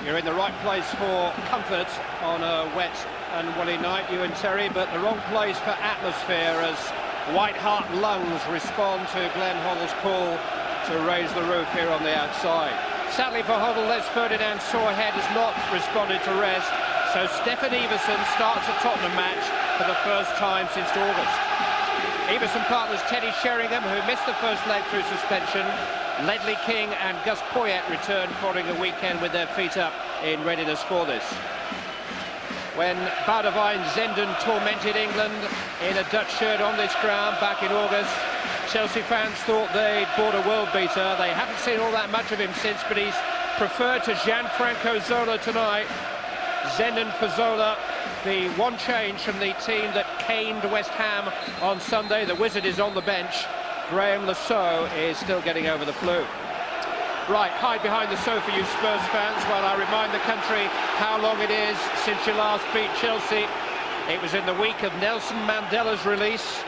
You're in the right place for comfort on a wet and woolly night, you and Terry, but the wrong place for atmosphere as White Hart lungs respond to Glenn Hoddle's call to raise the roof here on the outside. Sadly for Hoddle, Les Ferdinand's sore head has not responded to rest, so Stefan Iversen starts a Tottenham match for the first time since August. Iversen partners Teddy Sheringham, who missed the first leg through suspension. Ledley King and Gus Poyet return following a weekend with their feet up in readiness for this. When Boudewijn Zenden tormented England in a Dutch shirt on this ground back in August, Chelsea fans thought they'd bought a world beater. They haven't seen all that much of him since, but he's preferred to Gianfranco Zola tonight. Zenden for Zola, the one change from the team that caned West Ham on Sunday. The Wizard is on the bench. Graham Lasso is still getting over the flu. Right, hide behind the sofa, you Spurs fans, while I remind the country how long it is since you last beat Chelsea. It was in the week of Nelson Mandela's release,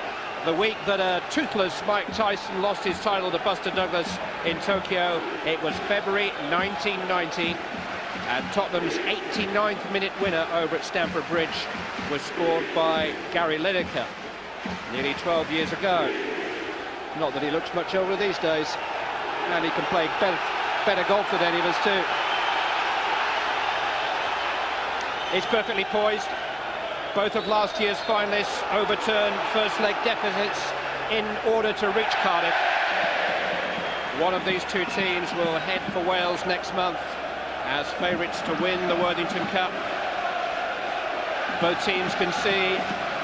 the week that a toothless Mike Tyson lost his title to Buster Douglas in Tokyo. It was February 1990, and Tottenham's 89th minute winner over at Stamford Bridge was scored by Gary Lineker nearly 12 years ago. Not that he looks much older these days, and he can play better golf than any of us too. He's perfectly poised. Both of last year's finalists overturned first leg deficits in order to reach Cardiff. One of these two teams will head for Wales next month as favourites to win the Worthington Cup. Both teams can see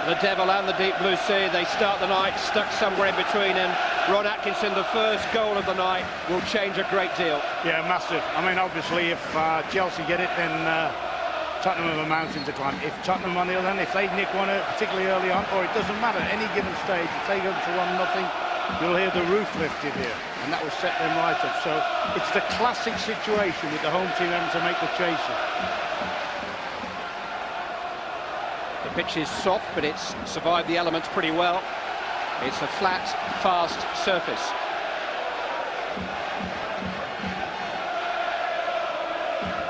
the Devil and the Deep Blue Sea. They start the night stuck somewhere in between, and Ron Atkinson, the first goal of the night, will change a great deal. Yeah, massive. I mean, obviously, if Chelsea get it, then Tottenham have a mountain to climb. If Tottenham, on the other hand, if they nick one particularly early on, or it doesn't matter, any given stage, if they go to 1-0, you'll hear the roof lifted here, and that will set them right up. So it's the classic situation with the home team having to make the chaser. The pitch is soft, but it's survived the elements pretty well. It's a flat, fast surface.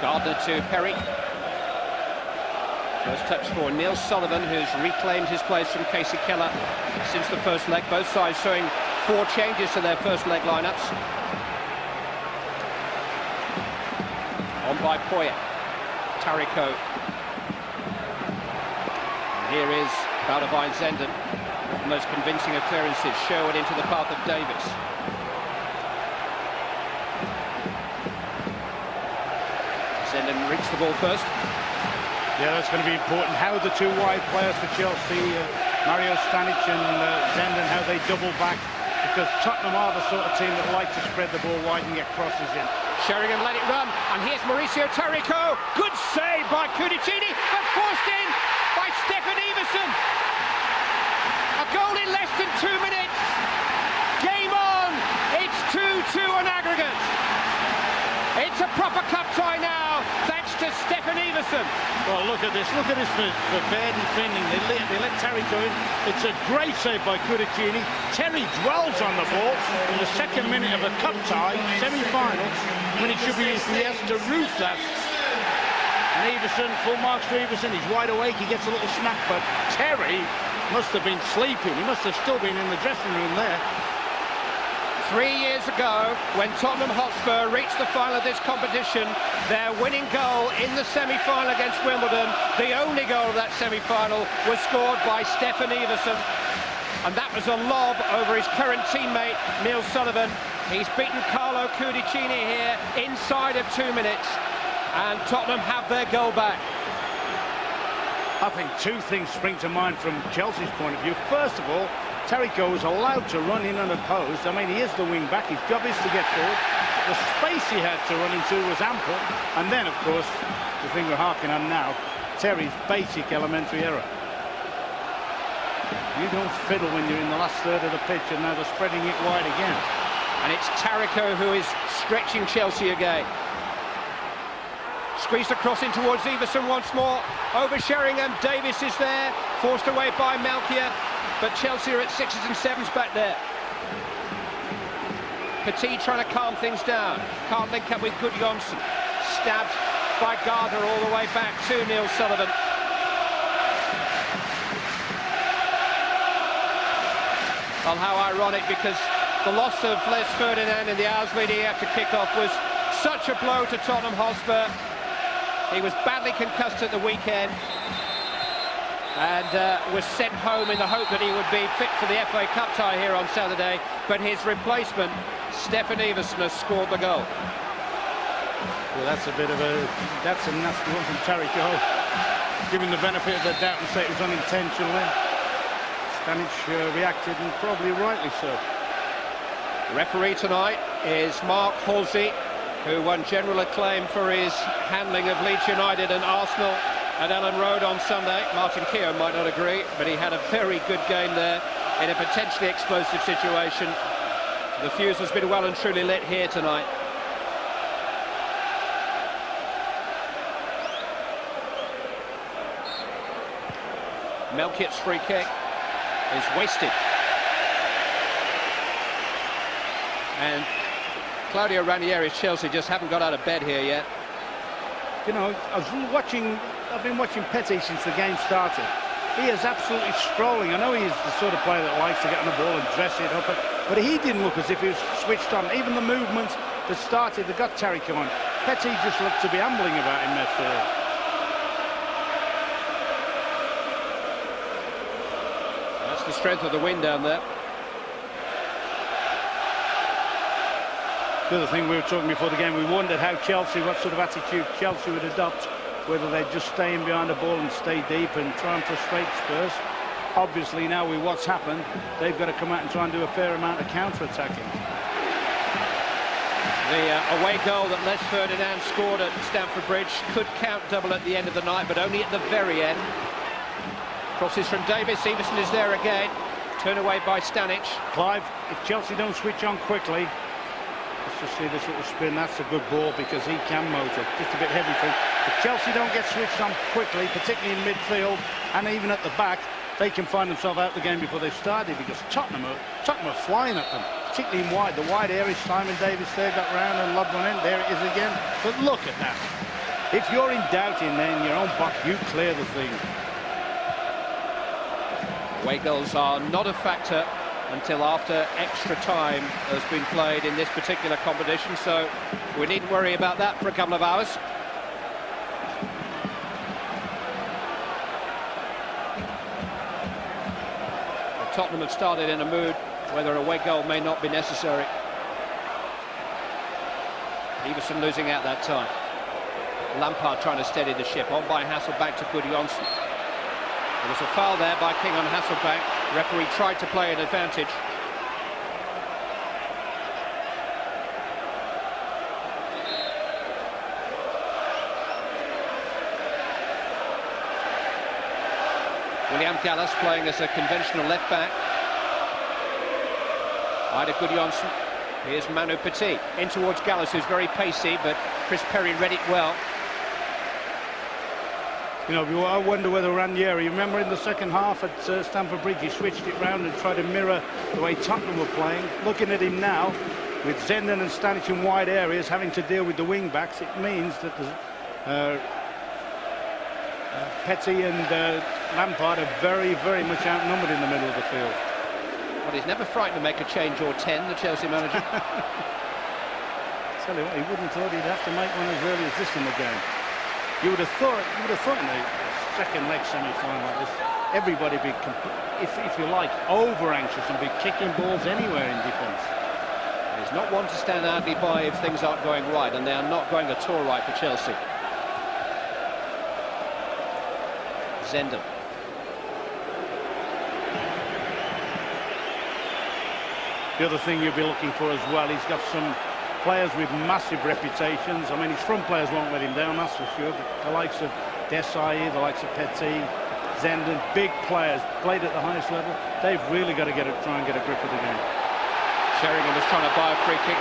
Gardner to Perry. First touch for Neil Sullivan, who's reclaimed his place from Casey Keller since the first leg. Both sides showing 4 changes to their first leg lineups. On by Poyet. Tarico. Here is Boudewijn Zenden. The most convincing of clearances. Sherwood into the path of Davies. Zenden reached the ball first. Yeah, that's going to be important. How the two wide players for Chelsea, Mario Stanic and Zenden, how they double back, because Tottenham are the sort of team that like to spread the ball wide and get crosses in. Sheringham let it run, and here's Mauricio Tarico. Good save by Cudicini, but forced in by Stefan Iversen. A goal in less than 2 minutes. Game on. It's 2-2 on aggregate. It's a proper cup tie now, thanks to Stefan Iversen. Well, look at this for fair defending. They let Terry go in. It's a great save by Cudicini. Terry dwells on the ball in the second minute of a cup tie, semi-final, when it should be if he has to roof that. And Iversen, full marks for Iversen. He's wide awake, he gets a little snack, but Terry must have been sleeping. He must have still been in the dressing room there. 3 years ago, when Tottenham Hotspur reached the final of this competition, their winning goal in the semi-final against Wimbledon, the only goal of that semi-final, was scored by Stefan Iversen. And that was a lob over his current teammate, Neil Sullivan. He's beaten Carlo Cudicini here inside of 2 minutes, and Tottenham have their goal back. I think 2 things spring to mind from Chelsea's point of view. First of all, Tarico was allowed to run in unopposed. I mean, he is the wing-back. His job is to get forward. The space he had to run into was ample. And then, of course, the thing we're harking on now, Terry's basic elementary error. You don't fiddle when you're in the last third of the pitch, and now they're spreading it wide again. And it's Tarico who is stretching Chelsea again. Squeezed across in towards Iversen once more. Over Sheringham, Davies is there. Forced away by Malkia. But Chelsea are at 6s and 7s back there. Petit trying to calm things down. Can't link up with Gudjonsson. Stabbed by Gardner all the way back to Neil Sullivan. Well, how ironic, because the loss of Les Ferdinand in the hours leading up to kick-off was such a blow to Tottenham Hotspur. He was badly concussed at the weekend and was sent home in the hope that he would be fit for the FA Cup tie here on Saturday, but his replacement, Stefan Iversen, has scored the goal. Well, that's a nasty one from Terry Cole. Given the benefit of the doubt and say it was unintentional, Stanic reacted, and probably rightly so. Referee tonight is Mark Halsey, who won general acclaim for his handling of Leeds United and Arsenal at Ellen Road on Sunday. Martin Keown might not agree, but he had a very good game there in a potentially explosive situation. The fuse has been well and truly lit here tonight. Melchiot's free kick is wasted. And Claudio Ranieri's Chelsea just haven't got out of bed here yet. You know, I've been watching Petty since the game started. He is absolutely strolling. I know he's the sort of player that likes to get on the ball and dress it up, but he didn't look as if he was switched on. Even the movements that started, that got Terry Cohen, Petty just looked to be ambling about in midfield. That's the strength of the wind down there. The other thing we were talking before the game, we wondered how what sort of attitude Chelsea would adopt, whether they'd just stay in behind the ball and stay deep and try and frustrate Spurs. Obviously now with what's happened, they've got to come out and try and do a fair amount of counter-attacking. The away goal that Les Ferdinand scored at Stamford Bridge could count double at the end of the night, but only at the very end. Crosses from Davies, Iversen is there again, turn away by Stanic. Clive, if Chelsea don't switch on quickly, let's just see this little spin. That's a good ball because he can motor. Just a bit heavy for him. If Chelsea don't get switched on quickly, particularly in midfield and even at the back, they can find themselves out the game before they started, because Tottenham are flying at them, particularly in wide. The wide area, Simon Davies there got round and lobbed one in. There it is again. But look at that. If you're in doubt in there in your own box, you clear the thing. Away goals are not a factor until after extra time has been played in this particular competition, so we needn't worry about that for a couple of hours. Tottenham have started in a mood where their away goal may not be necessary. Iversen losing out that time. Lampard trying to steady the ship, on by Hasselbank to Gudjonsson. There was a foul there by King on Hasselbank. Referee tried to play an advantage. William Gallas playing as a conventional left back. Ida Gudjonsson. Here's Manu Petit in towards Gallas, who's very pacey, but Chris Perry read it well. You know, I wonder whether Ranieri, remember in the second half at Stamford Bridge, he switched it round and tried to mirror the way Tottenham were playing. Looking at him now, with Zenden and Stanic in wide areas, having to deal with the wing-backs, it means that Petty and Lampard are very, very much outnumbered in the middle of the field. Well, he's never frightened to make a change or 10, the Chelsea manager. Tell you what, he wouldn't have thought he'd have to make one as early as this in the game. You would have thought in the second leg semi-final like this, everybody be, if you like, over-anxious and be kicking balls anywhere in defence. He's not one to stand idly by if things aren't going right, and they are not going at all right for Chelsea. Zenden. The other thing you'll be looking for as well, he's got some players with massive reputations. I mean, his front players won't let him down, that's for sure. But the likes of Desai, the likes of Petit, Zenden, big players, played at the highest level. They've really got to try and get a grip of the game. Sheringham was trying to buy a free kick.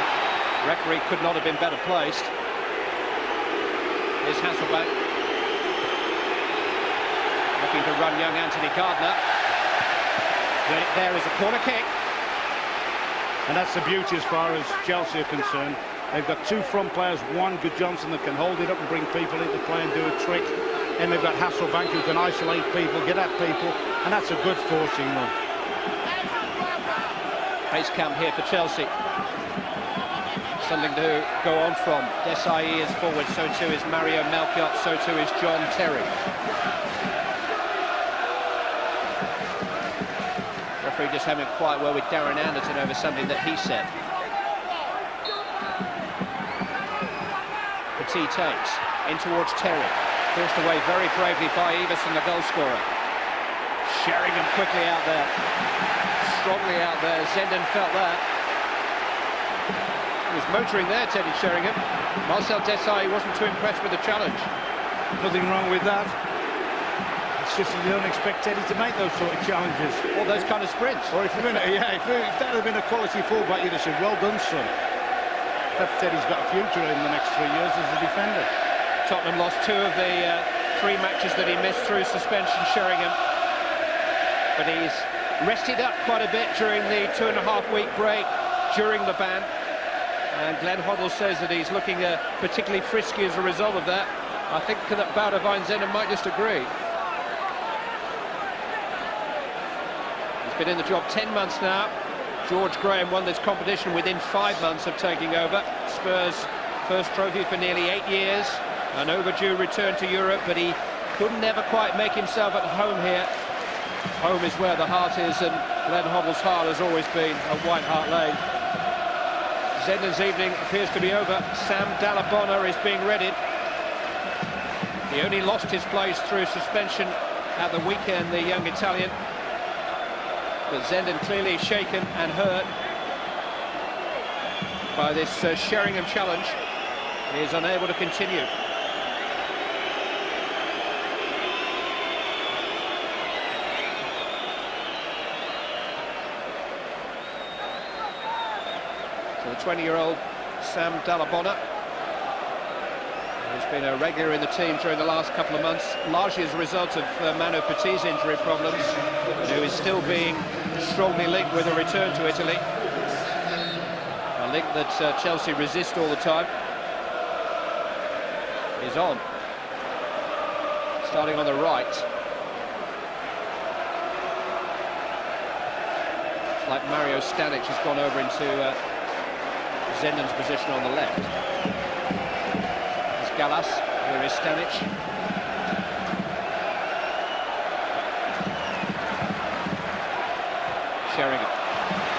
Referee could not have been better placed. Here's Hasselbank. Looking to run young Anthony Gardner. There is a corner kick. And that's the beauty as far as Chelsea are concerned. They've got two front players, one good Johnson that can hold it up and bring people into play and do a trick. And they've got Hasselbank who can isolate people, get at people, and that's a good forcing run. Pace camp here for Chelsea. Something to go on from. Desai is forward, so too is Mario Melchiot, so too is John Terry. Referee just having a quiet word with Darren Anderton over something that he said. Petit takes in towards Terry. Forced away very bravely by Iversen, the goal scorer. Sheringham quickly out there. Strongly out there. Zenden felt that. He was motoring there, Teddy Sheringham. Marcel Desai wasn't too impressed with the challenge. Nothing wrong with that. It's just you don't expect Teddy to make those sort of challenges. All those kind of sprints. Or if that had been a quality fullback, you'd have said, well done, son. Perhaps Teddy's got a future in the next 3 years as a defender. Tottenham lost 2 of the 3 matches that he missed through suspension, Sheringham. But he's rested up quite a bit during the 2.5-week break during the ban. And Glenn Hoddle says that he's looking particularly frisky as a result of that. I think that Bouda Zenden might just agree. He's been in the job 10 months now. George Graham won this competition within 5 months of taking over. Spurs' first trophy for nearly 8 years. An overdue return to Europe, but he couldn't ever quite make himself at home here. Home is where the heart is, and Glenn Hoddle's heart has always been at White Hart Lane. Zenden's evening appears to be over. Sam Dallabona is being readied. He only lost his place through suspension at the weekend, the young Italian. But Zenden clearly shaken and hurt by this Sheringham challenge. He is unable to continue. So the 20-year-old Sam Dallabona, who's been a regular in the team during the last couple of months, largely as a result of Manu Petit's injury problems, and who is still being strongly linked with a return to Italy. A link that Chelsea resist all the time. Is on. Starting on the right. It's like Mario Stanic has gone over into Zenden's position on the left. There's Gallas, here is Stanic. Sheringham,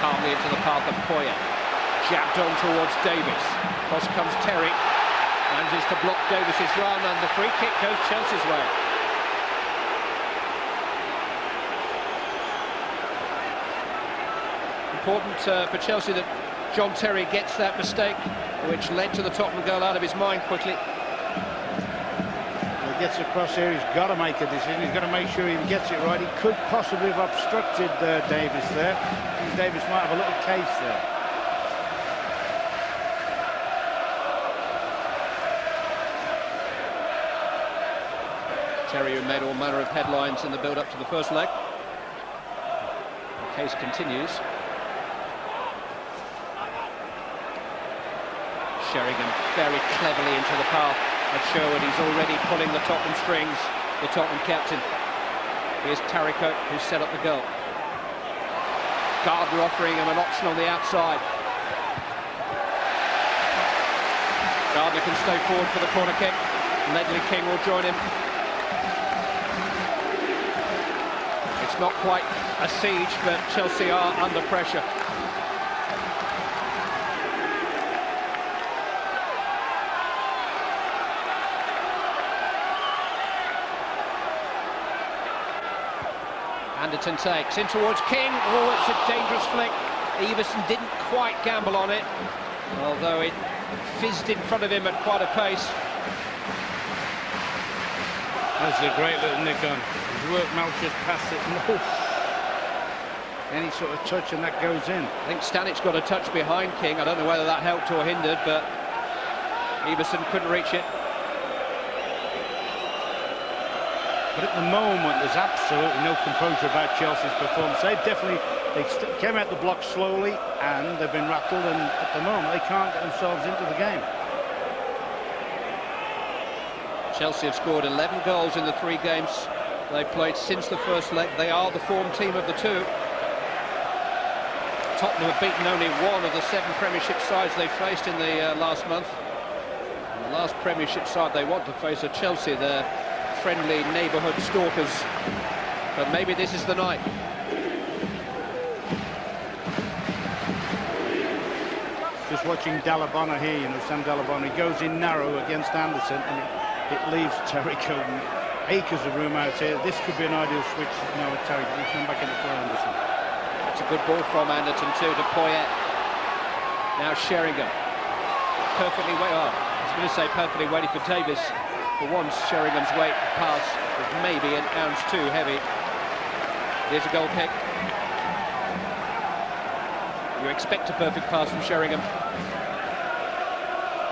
calmly into the path of Poya. Jabbed on towards Davies. Cross comes Terry. Manages to block Davies' run, and the free kick goes Chelsea's way. Important for Chelsea that John Terry gets that mistake, which led to the Tottenham goal, out of his mind quickly. When he gets across here, he's got to make a decision. He's got to make sure he gets it right. He could possibly have obstructed Davies there. I think Davies might have a little case there. Terry, who made all manner of headlines in the build-up to the first leg. The case continues. Sheringham very cleverly into the path of Sherwood. He's already pulling the Tottenham strings, the Tottenham captain. Here's Tariko, who set up the goal. Gardner offering him an option on the outside. Gardner can stay forward for the corner kick. Ledley King will join him. It's not quite a siege, but Chelsea are under pressure. Anderton takes in towards King. Oh, it's a dangerous flick. Iversen didn't quite gamble on it, although it fizzed in front of him at quite a pace. That's a great little nick on. His work, Melchiot past it. No. Any sort of touch and that goes in. I think Stanic's got a touch behind King. I don't know whether that helped or hindered, but Iversen couldn't reach it. But at the moment, there's absolutely no composure about Chelsea's performance. They've definitely They came out the block slowly, and they've been rattled, and at the moment they can't get themselves into the game. Chelsea have scored 11 goals in the 3 games they've played since the first leg. They are the form team of the 2. Tottenham have beaten only 1 of the 7 Premiership sides they faced in the last month. And the last Premiership side they want to face are Chelsea, their friendly neighbourhood stalkers. But maybe this is the night. Just watching Dalabona here, you know, Sam Dalabona, he goes in narrow against Anderson, and it leaves Terry Coden acres of room out here. This could be an ideal switch now with Terry. He come back in for Anderson. It's a good ball from Anderson too to Poyet. Now Sheringham. Perfectly I was going to say perfectly waiting for Davies. For once, Sheringham's weight pass was maybe an ounce too heavy. There's a goal kick. You expect a perfect pass from Sheringham.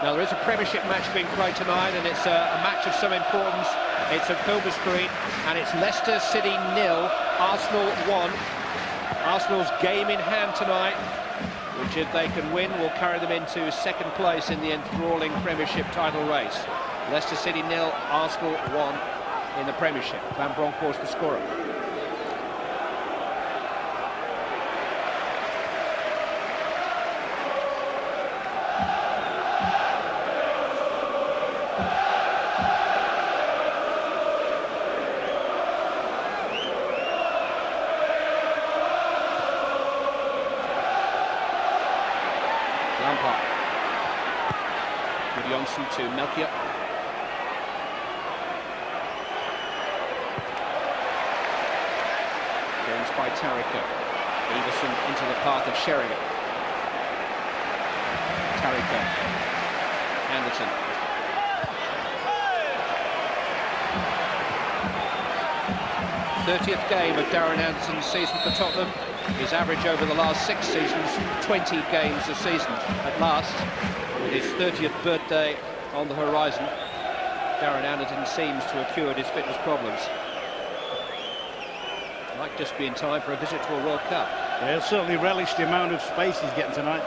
Now there is a Premiership match being played tonight, and it's a match of some importance. It's at Filbert Street, and it's Leicester City 0, Arsenal 1. Arsenal's game in hand tonight, which if they can win will carry them into 2nd place in the enthralling Premiership title race. Leicester City 0, Arsenal 1 in the Premiership. Van Bronckhorst the scorer. To Melchior. Gains by Tariko. Iversen into the path of Sheringham. Tariko. Anderson. '30th game of Darren Anderson's season for Tottenham. His average over the last 6 seasons, 20 games a season. At last, with his 30th birthday on the horizon, Darren Anderson seems to have cured his fitness problems. Might just be in time for a visit to a World Cup. Yeah, he'll certainly relish the amount of space he's getting tonight.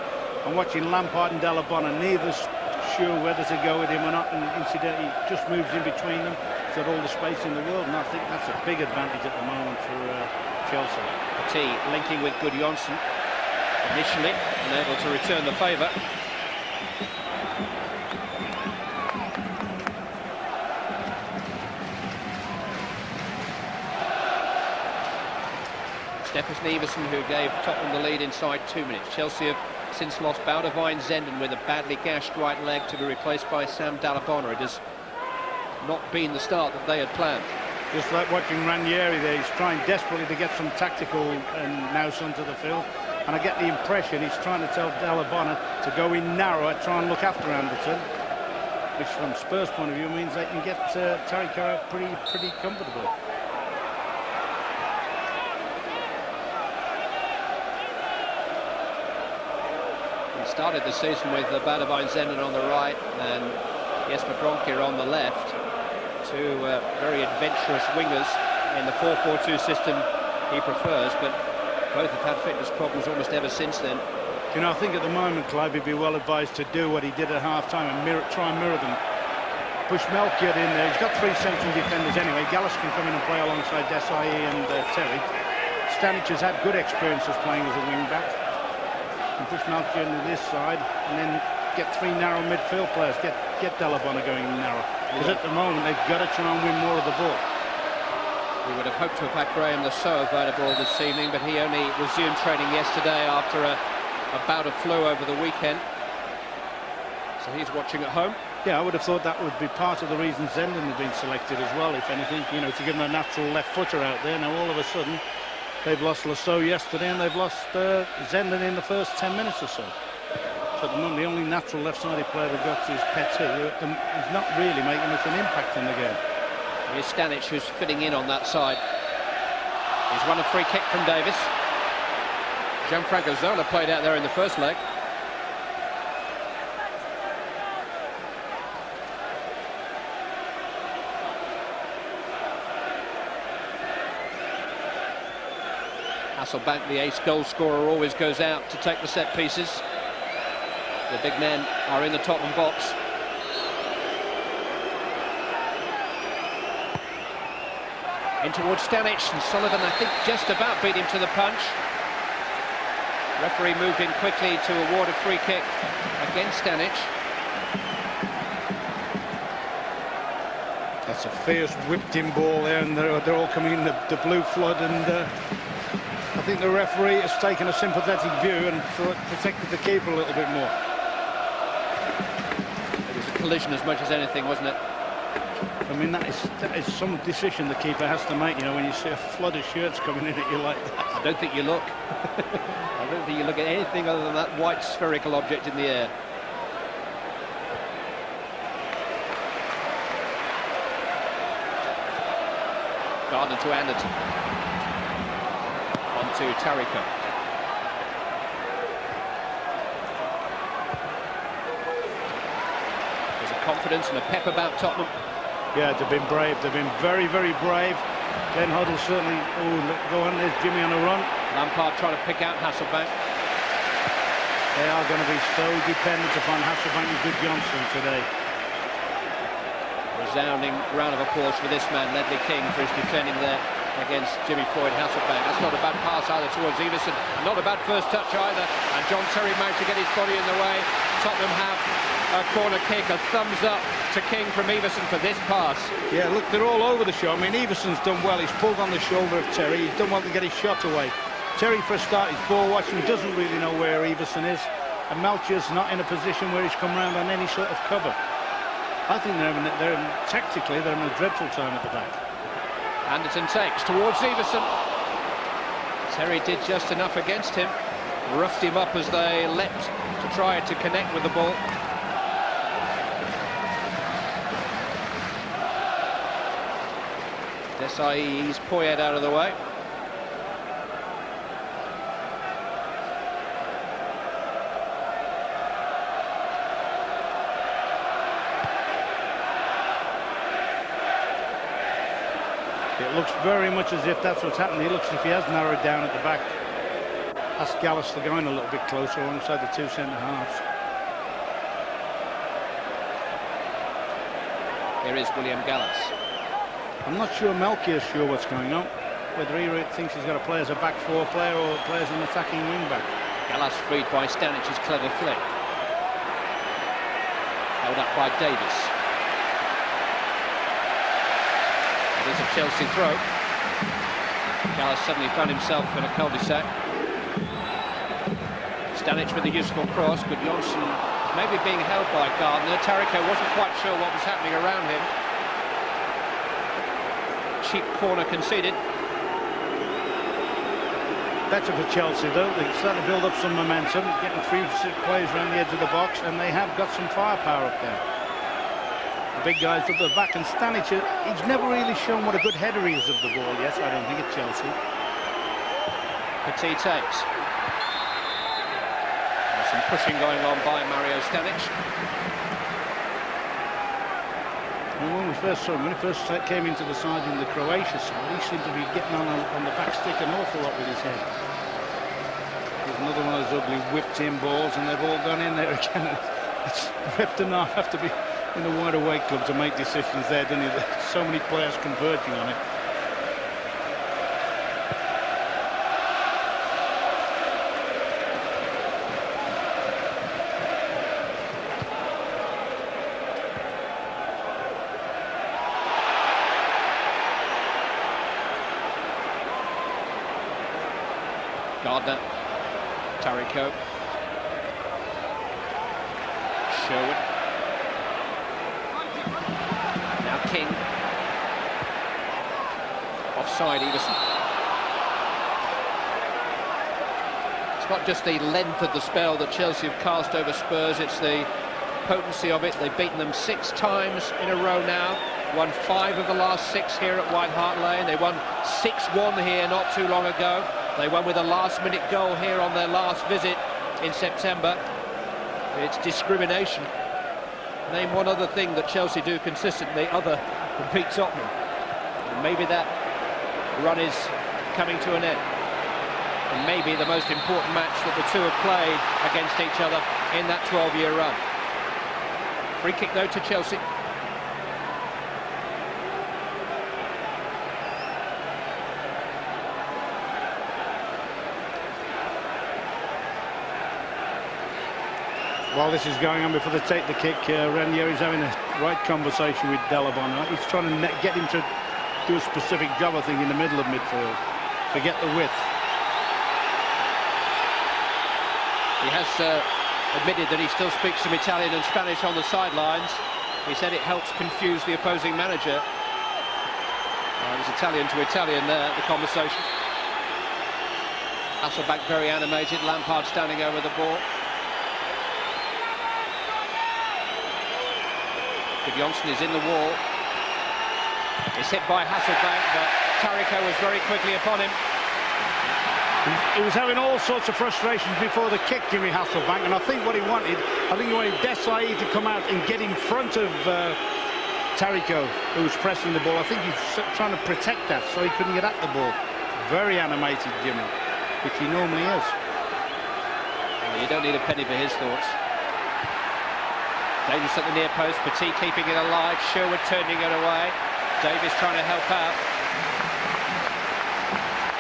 I'm watching Lampard and Dalabona, neither's sure whether to go with him or not, and incidentally he just moves in between them. He's got all the space in the world, and I think that's a big advantage at the moment for Chelsea. Petit linking with Gudjonsson initially, unable to return the favour. Stefan Iversen, who gave Tottenham the lead inside 2 minutes. Chelsea have since lost Boudewijn Zenden with a badly gashed right leg to be replaced by Sam Dalabona. It has not been the start that they had planned. Just like watching Ranieri there, he's trying desperately to get some tactical nous onto the field. And I get the impression he's trying to tell Dalabona to go in narrow, try and look after Anderson, which from Spurs' point of view means they can get Tariko pretty comfortably. Started the season with Boudewijn Zenden on the right and Jesper Bronkier on the left. 2 very adventurous wingers in the 4-4-2 system he prefers, but both have had fitness problems almost ever since then. You know, I think at the moment, Clive, he'd be well advised to do what he did at half-time and try and mirror them. Push Melchior in there. He's got 3 central defenders anyway. Gallas can come in and play alongside Desai and Terry. Stanic has had good experiences playing as a wing-back. And push Melchior into this side and then get 3 narrow midfield players, get Dalabona going narrow, because at the moment they've got to try and win more of the ball. We would have hoped to have had Graham Lasso available this evening, but he only resumed training yesterday after a bout of flu over the weekend, so he's watching at home. Yeah, I would have thought that would be part of the reason Zenden had been selected as well, if anything, you know, to give him a natural left footer out there. Now all of a sudden they've lost Lasso yesterday and they've lost Zenden in the first 10 minutes or so. So at the moment, the only natural left-sided player they've got is Petit, who is not really making much an impact in the game. Here's Stanic, who's fitting in on that side. He's won a free kick from Davies. Gianfranco Zola played out there in the first leg. Hasselbank, the ace goal scorer, always goes out to take the set pieces. The big men are in the Tottenham box. In towards Stanic, and Sullivan, I think, just about beat him to the punch. Referee moved in quickly to award a free kick against Stanic. That's a fierce whipped-in ball there, and they're all coming in the blue flood, and I think the referee has taken a sympathetic view and protected the keeper a little bit more. It was a collision as much as anything, wasn't it? I mean, that is some decision the keeper has to make, you know, when you see a flood of shirts coming in at you like that. I don't think you look. I don't think you look at anything other than that white spherical object in the air. Gardner to Anderton. On to Tariko. There's a confidence and a pep about Tottenham. Yeah, they've been brave. They've been very, very brave. Glenn Hoddle certainly... Oh, go on, there's Jimmy on a run. Lampard trying to pick out Hasselbank. They are going to be so dependent upon Hasselbank and Good Johnson today. Resounding round of applause for this man, Ledley King, for his defending there against Jimmy Floyd Hasselbank. That's not a bad pass either towards Iversen. Not a bad first touch either. And John Terry managed to get his body in the way. Tottenham have a corner kick, a thumbs up to King from Iversen for this pass. Yeah, look, they're all over the show. I mean, Iversen's done well. He's pulled on the shoulder of Terry. He's done well to get his shot away. Terry, for a start, is ball watching, doesn't really know where Iversen is. And Melchior's not in a position where he's come round on any sort of cover. I think tactically, they're in a dreadful time at the back. Anderton takes towards Iversen. Terry did just enough against him. Roughed him up as they leapt to try to connect with the ball. Desai eased Poyet out of the way. It looks very much as if that's what's happened. He looks as if he has narrowed down at the back. That's Gallister going a little bit closer alongside the two centre-halves. Here is William Gallas. I'm not sure Melchior's sure what's going on. Whether he thinks he's got to play as a back four player or play as an attacking wing-back. Gallas freed by Stanic's clever flick. Held up by Davies. It is a Chelsea throw. Gallas suddenly found himself in a cul-de-sac. Stanic with a useful cross. Good Johnson maybe being held by Gardner. Tariko wasn't quite sure what was happening around him. Cheap corner conceded. Better for Chelsea though. They started to build up some momentum, getting 3 players around the edge of the box, and they have got some firepower up there. The big guys up the back, and Stanic, he's never really shown what a good header he is of the ball yet, I don't think, at Chelsea. Petit takes. There's some pushing going on by Mario Stanic. And when we first saw him, when he first came into the side in the Croatia side, he seemed to be getting on the back stick an awful lot with his head. There's another one of those ugly whipped-in balls, and they've all gone in there again. It's Rep and half have to be in the wider weight club to make decisions there, don't you? There's so many players converging on it. Gardner, Tariko, Sherwood, now King, offside Iversen. It's not just the length of the spell that Chelsea have cast over Spurs, it's the potency of it. They've beaten them 6 times in a row now, won 5 of the last 6 here at White Hart Lane. They won 6-1 here not too long ago. They won with a last-minute goal here on their last visit in September. It's discrimination. Name one other thing that Chelsea do consistently other than beat Tottenham. And maybe that run is coming to an end. and maybe the most important match that the two have played against each other in that 12-year run. Free kick though to Chelsea. While this is going on, before they take the kick, Ranieri's having a right conversation with Delabon. He's trying to get him to do a specific job, I think, in the middle of midfield to get the width. He has admitted that he still speaks some Italian and Spanish on the sidelines. He said it helps confuse the opposing manager. It was Italian to Italian there, the conversation. Hasselbank very animated, Lampard standing over the ball. Johnson is in the wall. It's hit by Hasselbank, but Tariko was very quickly upon him. He was having all sorts of frustrations before the kick, Jimmy Hasselbank, and I think what he wanted, Desai to come out and get in front of Tariko, who was pressing the ball. I think he's trying to protect that so he couldn't get at the ball. Very animated, Jimmy, which he normally is. Well, you don't need a penny for his thoughts. Davies at the near post, Petit keeping it alive, Sherwood turning it away, Davies trying to help out.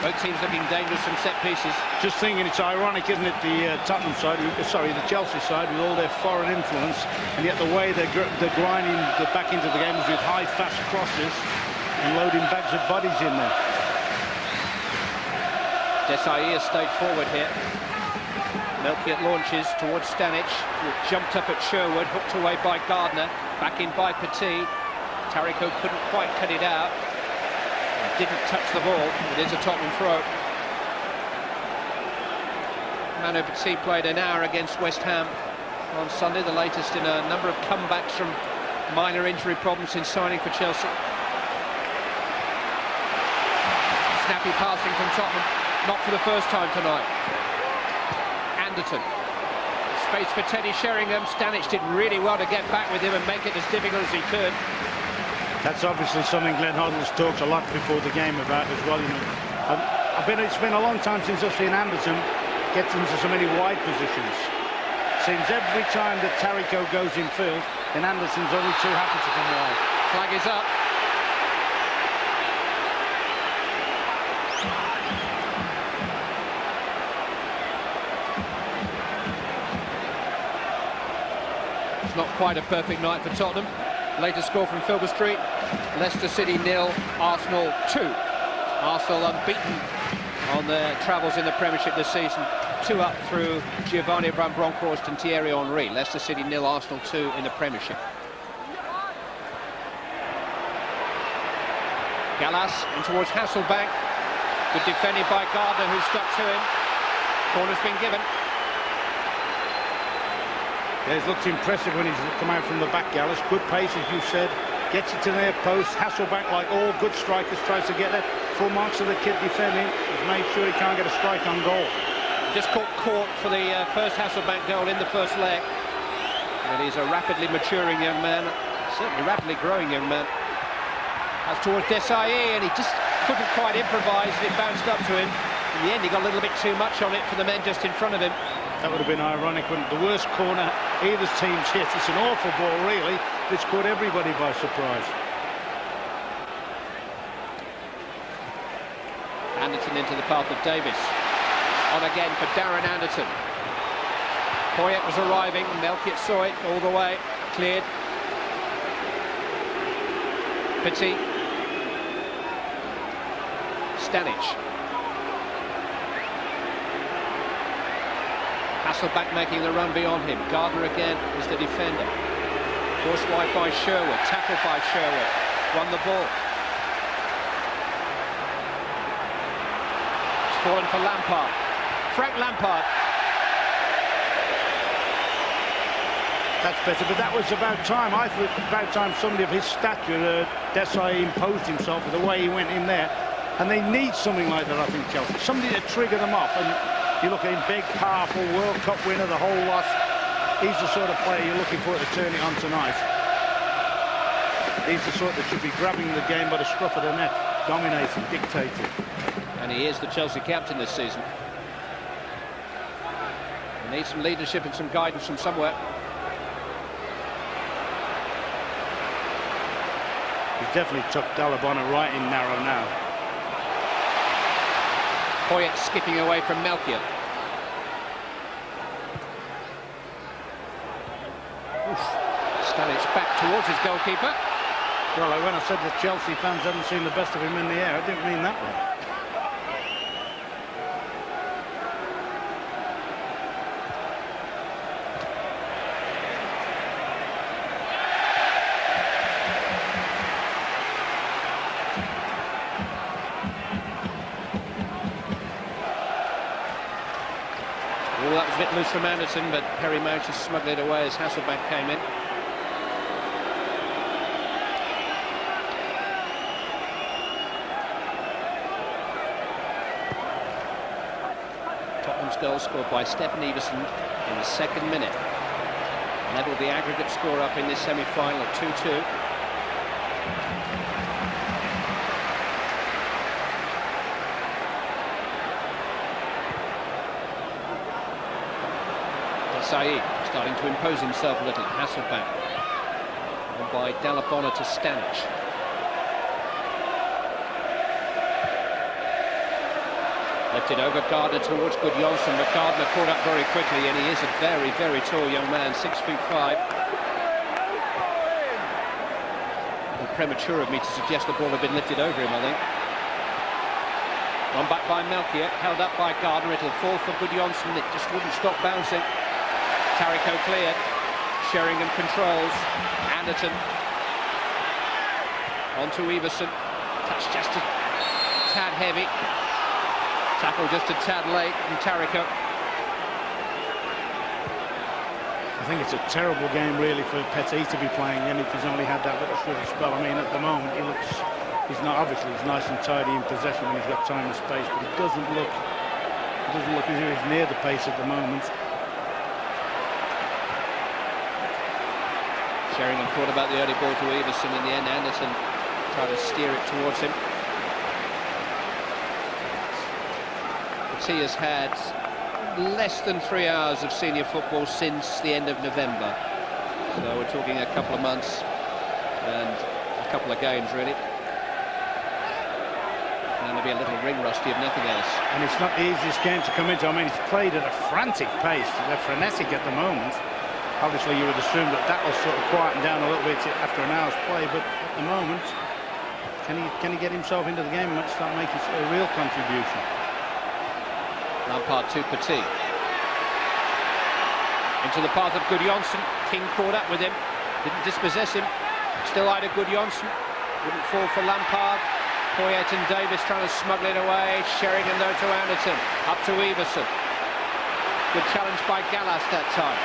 Both teams looking dangerous from set pieces. Just thinking it's ironic, isn't it, the Tottenham side, sorry, the Chelsea side, with all their foreign influence, and yet the way they're grinding back into the game is with high, fast crosses and loading bags of bodies in there. Desai has stayed forward here. Melchiot launches towards Stanic, who jumped up at Sherwood, hooked away by Gardner, back in by Petit. Tariko couldn't quite cut it out. Didn't touch the ball. It is a Tottenham throw. Manu Petit played an hour against West Ham on Sunday, the latest in a number of comebacks from minor injury problems since signing for Chelsea. Snappy passing from Tottenham, not for the first time tonight. Anderton. Space for Teddy Sheringham. Stanic did really well to get back with him and make it as difficult as he could. That's obviously something Glenn Hoddle's talked a lot before the game about as well. You know, it's been a long time since I've seen Anderson get into so many wide positions. Seems every time that Tariko goes in field, then Anderson's only too happy to come wide. Flag is up. It's not quite a perfect night for Tottenham. Latest score from Filbert Street, Leicester City 0, Arsenal 2. Arsenal unbeaten on their travels in the Premiership this season. 2 up through Giovanni Van Bronckhorst and Thierry Henry. Leicester City 0, Arsenal 2 in the Premiership. Gallas in towards Hasselbank. Good defending by Gardner, who stuck to him. Corner's been given. Yeah, he's looked impressive when he's come out from the back, Gallas. Good pace, as you said. Gets it to their post. Hasselbank, like all good strikers, tries to get there. Full marks of the kid defending. He's made sure he can't get a strike on goal. Just caught for the first Hasselbank goal in the first leg. But he's a rapidly maturing young man. Certainly rapidly growing young man. That's towards Desai, and he just couldn't quite improvise. It bounced up to him. In the end, he got a little bit too much on it for the men just in front of him. That would have been ironic when the worst corner either team's hit. It's an awful ball, really. It's caught everybody by surprise. Anderton into the path of Davies. On again for Darren Anderton. Poyet was arriving. Melchiot saw it all the way. Cleared. Petit. Stanic. Hasselbank making the run beyond him. Gardner again is the defender. Forced wide by Sherwood. Tackled by Sherwood. Won the ball. It's fallen for Lampard. Frank Lampard. That's better, but that was about time. I thought it was about time somebody of his stature, Desai, imposed himself with the way he went in there. And they need something like that, I think, Chelsea. Somebody to trigger them off. And you look at him, big, powerful, World Cup winner, the whole lot. He's the sort of player you're looking for to turn it on tonight. He's the sort that should be grabbing the game by the scruff of the neck, dominating, dictating. And he is the Chelsea captain this season. They need some leadership and some guidance from somewhere. He's definitely took Dalabona right in narrow now. Poyet skipping away from Melchior. Stanic back towards his goalkeeper. Well, when I said that Chelsea fans hadn't seen the best of him in the air, I didn't mean that one. Oh, that was a bit loose from Anderson, but Perry managed to smuggle it away as Hasselbank came in. Tottenham's goal scored by Stefan Iversen in the 2nd minute. Levelled the aggregate score up in this semi-final at 2-2. Saeed starting to impose himself a little. Hasselbank. And by Dalabona to Stanic. Lifted over Gardner towards Gudjonsson, but Gardner caught up very quickly, and he is a very, very tall young man, 6'5". And premature of me to suggest the ball had been lifted over him, I think. Run back by Melchior, held up by Gardner. It'll fall for Gudjonsson. It just wouldn't stop bouncing. Tarico cleared. Sheringham controls. Anderton. On to Iversen. Touch just a tad heavy. Tackle just a tad late from Tarico. I think it's a terrible game, really, for Petit to be playing in if he's only had that little short spell. I mean, at the moment, he's not, obviously, he's nice and tidy in possession when he's got time and space, but it doesn't look as if he's near the pace at the moment. Sheringham thought about the early ball to Iversen. In the end, Anderson tried to steer it towards him. He has had less than 3 hours of senior football since the end of November. So we're talking a couple of months and a couple of games, really. And there'll be a little ring rusty if nothing else. And it's not the easiest game to come into. I mean, it's played at a frantic pace. They're frenetic at the moment. Obviously, you would assume that will sort of quieten down a little bit after an hour's play, but at the moment, can he get himself into the game and start making a real contribution? Lampard to Petit. Into the path of Gudjonsson. King caught up with him. Didn't dispossess him. Still eyed Gudjonsson. Wouldn't fall for Lampard. Poyet and Davies trying to smuggle it away. Sheringham though to Anderton. Up to Iversen. Good challenge by Gallas that time.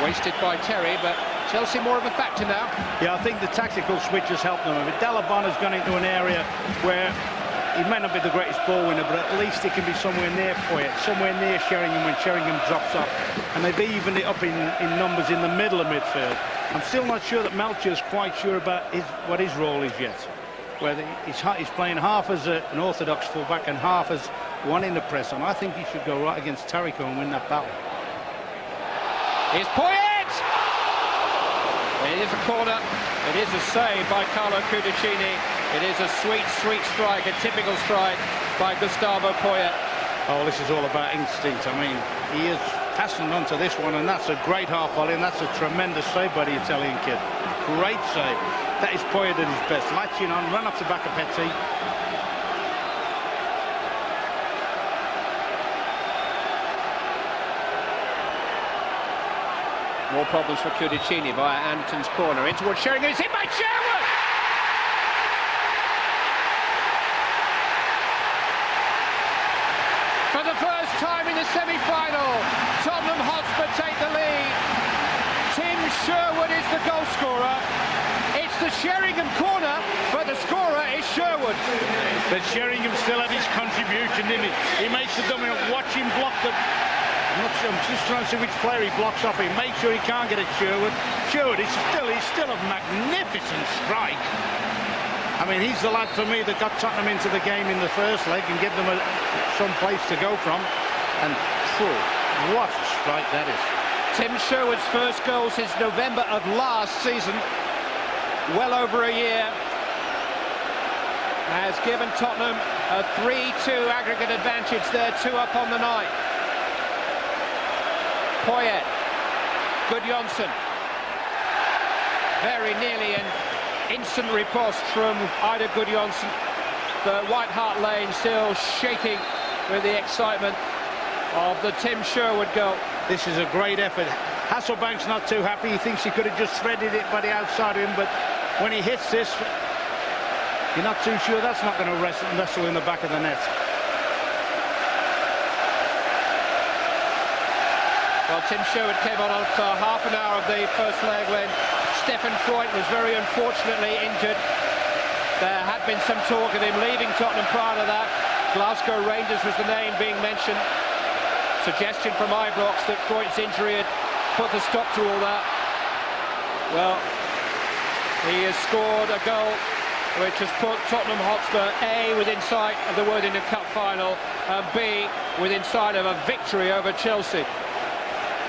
Wasted by Terry, but Chelsea more of a factor now. Yeah, I think the tactical switch has helped them a bit. Dalabona's gone into an area where he may not be the greatest ball winner, but at least he can be somewhere near Poyet, somewhere near Sheringham when Sheringham drops off. And they've evened it up in numbers in the middle of midfield. I'm still not sure that Melchior's quite sure about what his role is yet. Whether he's playing half as an orthodox fullback and half as one in the press. And I think he should go right against Tarico and win that battle. Here's Poyet! It is a corner. It is a save by Carlo Cudicini. It is a sweet, sweet strike, a typical strike by Gustavo Poyet. Oh, this is all about instinct. I mean, he is passing on to this one, and that's a great half volley, and that's a tremendous save by the Italian kid. Great save. That is Poyet at his best. Latching on, run off the back of Petit. More problems for Cudicini via Anderton's corner. In towards Sheringham. It's hit by Sherwood! For the first time in the semi-final, Tottenham Hotspur take the lead. Tim Sherwood is the goal scorer. It's the Sheringham corner, but the scorer is Sherwood. But Sheringham still had his contribution, didn't he? He makes the dominant. Watch him block the... I'm just trying to see which player he blocks off. He makes sure he can't get at Sherwood. Sherwood is still a magnificent strike. I mean, he's the lad for me that got Tottenham into the game in the first leg and give them some place to go from. And what a strike that is. Tim Sherwood's first goal since November of last season, well over a year, has given Tottenham a 3-2 aggregate advantage. They're 2 up on the night. Poyet, Gudjohnsen, very nearly an instant riposte from Ida Gudjohnsen, but White Hart Lane still shaking with the excitement of the Tim Sherwood goal. This is a great effort. Hasselbank's not too happy. He thinks he could have just threaded it by the outside of him, but when he hits this, you're not too sure that's not going to wrestle in the back of the net. Well, Tim Sherwood came on after half an hour of the first leg when Stefan Freund was very unfortunately injured. There had been some talk of him leaving Tottenham prior to that. Glasgow Rangers was the name being mentioned. Suggestion from Ibrox that Freund's injury had put a stop to all that. Well, he has scored a goal which has put Tottenham Hotspur A within sight of the Worthington Cup final and B within sight of a victory over Chelsea.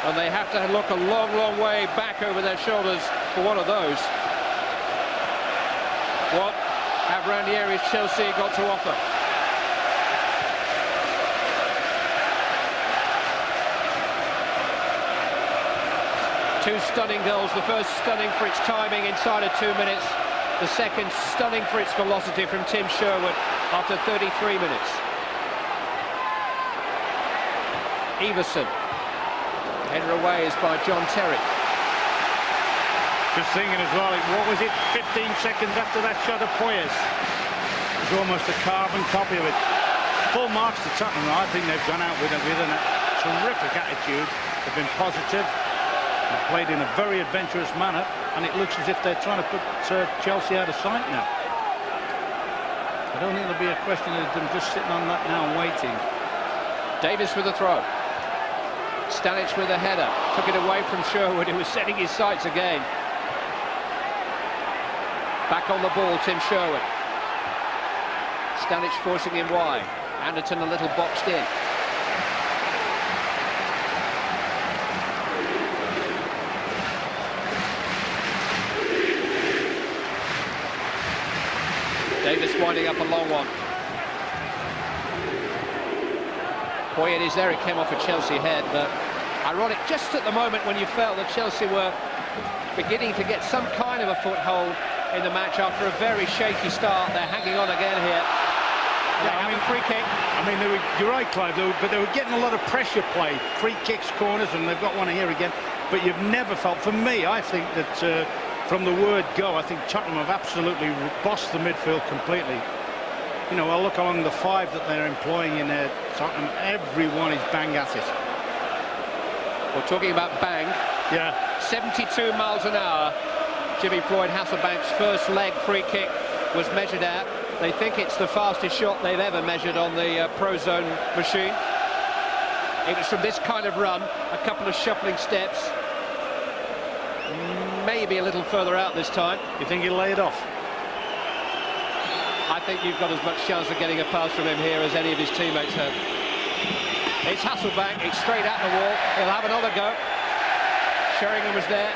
And they have to look a long, long way back over their shoulders for one of those. What have Ranieri's Chelsea got to offer? Two stunning goals. The first stunning for its timing inside of 2 minutes. The second stunning for its velocity from Tim Sherwood after 33 minutes. Iversen. Header away is by John Terry. Just thinking as well, what was it, 15 seconds after that shot of Poyet? It was almost a carbon copy of it. Full marks to Tottenham. I think they've gone out with a terrific attitude. They've been positive. They've played in a very adventurous manner, and it looks as if they're trying to put Chelsea out of sight now. I don't think there'll be a question of them just sitting on that now and waiting. Davies with a throw. Stanic with a header. Took it away from Sherwood, who was setting his sights again. Back on the ball, Tim Sherwood. Stanic forcing him wide. Anderton a little boxed in. Davies winding up a long one. Poyet is there, it came off a Chelsea head, but ironic just at the moment when you felt that Chelsea were beginning to get some kind of a foothold in the match after a very shaky start. They're hanging on again here. Yeah, I mean, free kick. I mean, you're right, Clive, but they were getting a lot of pressure play, free kicks, corners, and they've got one here again. But you've never felt, for me, I think that from the word go, I think Tottenham have absolutely bossed the midfield completely. You know, I look along the 5 that they're employing in there, Tottenham, everyone is bang at it. We're talking about bang. Yeah. 72 miles an hour. Jimmy Floyd Hasselbank's first leg free kick was measured at. They think it's the fastest shot they've ever measured on the Prozone machine. It was from this kind of run, a couple of shuffling steps. Maybe a little further out this time. You think he'll lay it off? I think you've got as much chance of getting a pass from him here as any of his teammates have. It's Hasselbank, it's straight at the wall. He'll have another go. Sheringham was there.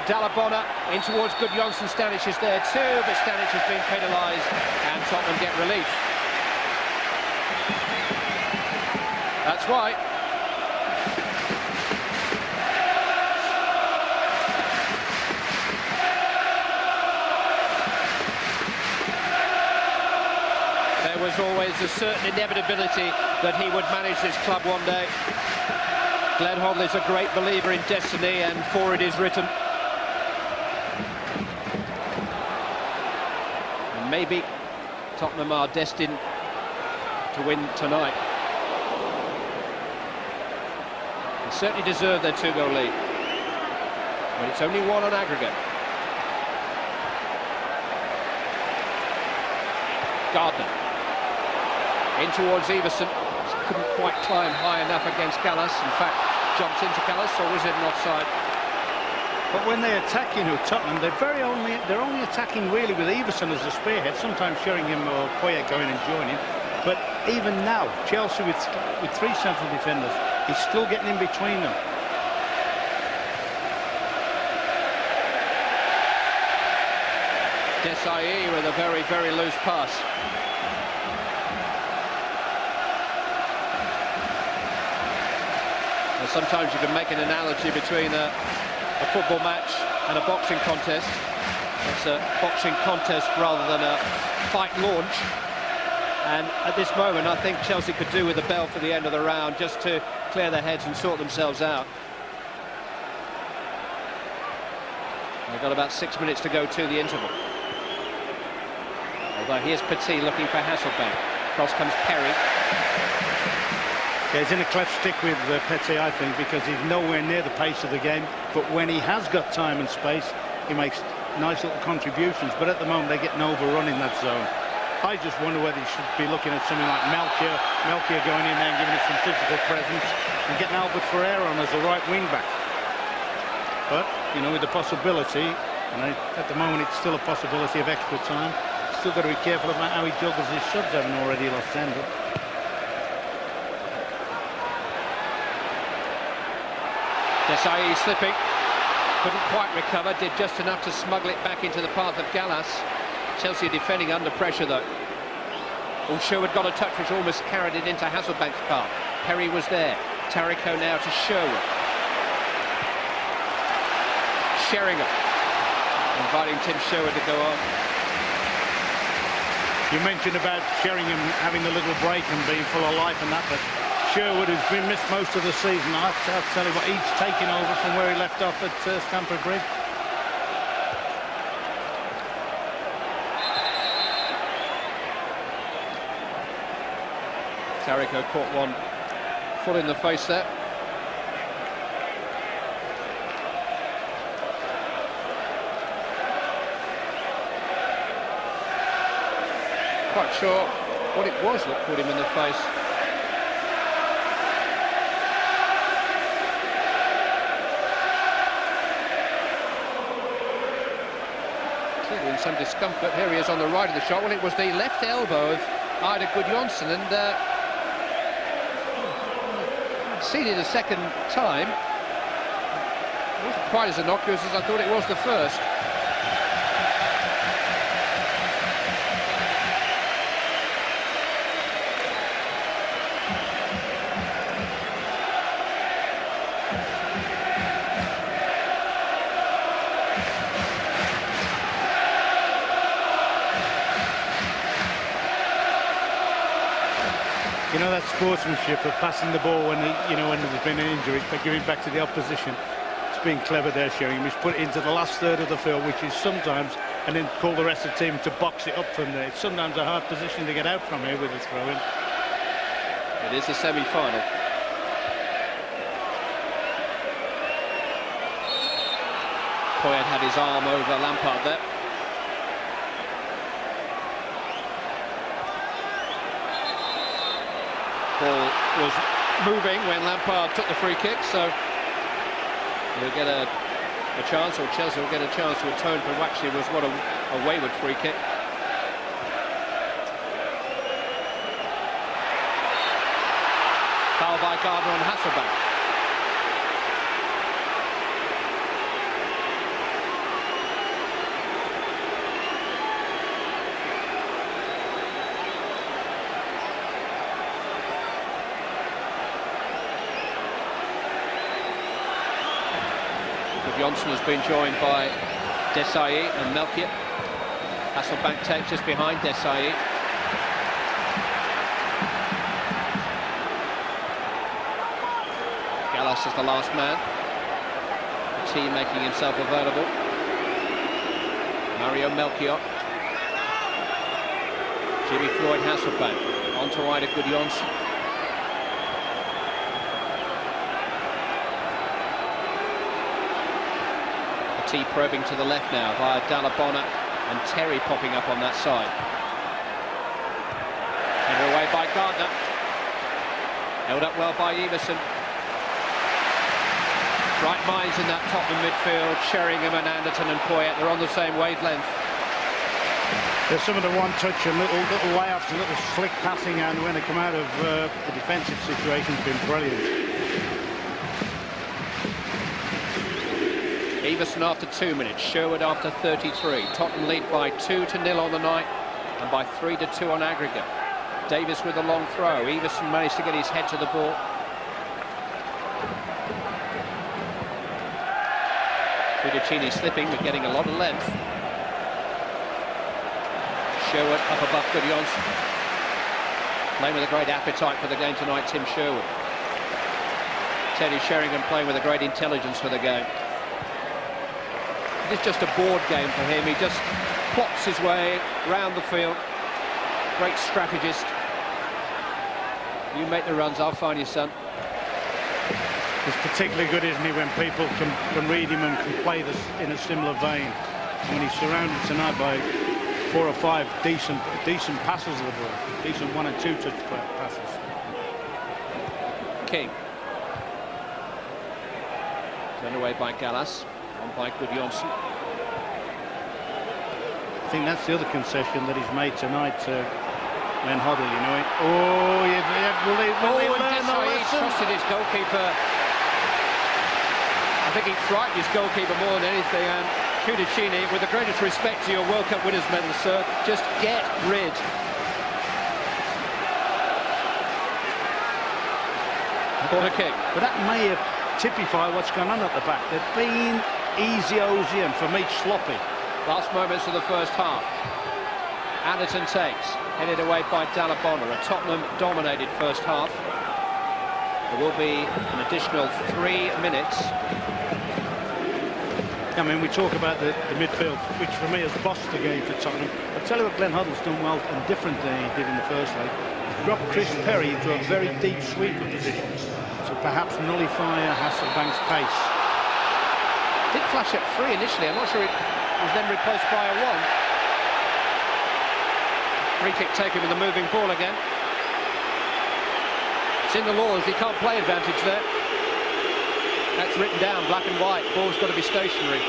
Dalabona in towards Gudjohnsen. Stanic is there too, but Stanic has been penalised and Tottenham get relief. That's right. There was always a certain inevitability that he would manage this club one day. Glenn Hoddle is a great believer in destiny, and for it is written. And maybe Tottenham are destined to win tonight. They certainly deserve their 2-goal lead. But it's only 1 on aggregate. Gardner. In towards Iversen. Couldn't quite climb high enough against Gallas. In fact, jumps into Gallas, or was it an offside? But when they attack, you know, Tottenham, they're only attacking really with Iversen as the spearhead. Sometimes Sheringham or Poyet going and joining. But even now, Chelsea with three central defenders, he's still getting in between them. Desai with a very, very loose pass. Well, sometimes you can make an analogy between a football match and a boxing contest. It's a boxing contest rather than a fight launch. And at this moment, I think Chelsea could do with a bell for the end of the round just to clear their heads and sort themselves out. They've got about 6 minutes to go to the interval. Although here's Petit looking for Hasselbank. Cross comes Perry. Yeah, he's in a cleft stick with Petit, I think, because he's nowhere near the pace of the game. But when he has got time and space, he makes nice little contributions. But at the moment, they're getting overrun in that zone. I just wonder whether he should be looking at something like Melchior going in there and giving it some physical presence, and getting Albert Ferreira on as a right wing back. But, you know, with the possibility, and at the moment it's still a possibility of extra time, still got to be careful about how he juggles his subs, having already lost Sandra. Desai slipping, couldn't quite recover, did just enough to smuggle it back into the path of Gallas. Chelsea defending under pressure though. Oh, Sherwood got a touch which almost carried it into Hasselbank's path. Perry was there. Tarico now to Sherwood. Sheringham inviting Tim Sherwood to go on. You mentioned about Sheringham having the little break and being full of life and that, but Sherwood, who's been missed most of the season, I'll tell you what, he's taking over from where he left off at Stamford Bridge. Tarico caught one full in the face there. Quite sure what it was that caught him in the face. Clearly in some discomfort. Here he is on the right of the shot. Well, it was the left elbow of Ida Gudjonsson, and seen it a second time. It wasn't quite as innocuous as I thought it was the first. You know, that sportsmanship of passing the ball when when there's been an injury, but giving back to the opposition. It's been clever there, Sheringham. He's put it into the last third of the field, which is sometimes, and then call the rest of the team to box it up from there. It's sometimes a hard position to get out from here with a throw-in. It is a semi-final. Poyet had his arm over Lampard there. Ball was moving when Lampard took the free kick, so he'll get a chance, or Chelsea will get a chance to atone for what actually was a wayward free kick. Foul by Gardner on Hasselbank. Johnson has been joined by Desai and Melchior. Hasselbank takes just behind Desai. Gallas is the last man. The team making himself available. Mario Melchior. Jimmy Floyd Hasselbank. On to Ida Gudjonsson. T probing to the left now via Dalabona, and Terry popping up on that side. Headed away by Gardner. Held up well by Iversen. Right minds in that Tottenham midfield. Sheringham and Anderton and Poyet, they're on the same wavelength. There's some of the one-touch and little layoffs, and little slick passing, and when they come out of the defensive situation, has been brilliant. Iversen after 2 minutes, Sherwood after 33. Tottenham lead by 2-0 on the night and by 3-2 on aggregate. Davies with a long throw. Iversen managed to get his head to the ball. Kudicini slipping but getting a lot of length. Sherwood up above Gudjonsson. Playing with a great appetite for the game tonight, Tim Sherwood. Teddy Sheringham playing with a great intelligence for the game. It's just a board game for him. He just plots his way round the field. Great strategist. You make the runs, I'll find you, son. He's particularly good, isn't he, when people can read him and can play this in a similar vein. And when he's surrounded tonight by 4 or 5 decent passes of the ball, decent 1- and 2-touch passes. King. Turned away by Gallas, on by Gudjonsson. I think that's the other concession that he's made tonight to Glenn Hoddle, you know. Oh, will they learn the lesson? He trusted his goalkeeper. I think he frightened his goalkeeper more than anything, and Kudicini, with the greatest respect to your World Cup winners' medal, sir, just get rid. Corner kick. But that may typify what's going on at the back. They've been easy-osy and for me sloppy. Last moments of the first half. Anderton takes, headed away by Dalabona. A Tottenham-dominated first half. There will be an additional 3 minutes. I mean, we talk about the midfield, which for me has bossed the game for Tottenham. I'll tell you what Glenn Hoddle's done well and different than he did in the first leg. He's dropped Chris Perry into a very deep sweeper position to perhaps nullify Hasselbank's pace. Did flash at 3 initially. I'm not sure it was then replaced by a 1. Free kick taken with a moving ball again. It's in the laws, he can't play advantage there. That's written down, black and white. Ball's got to be stationary.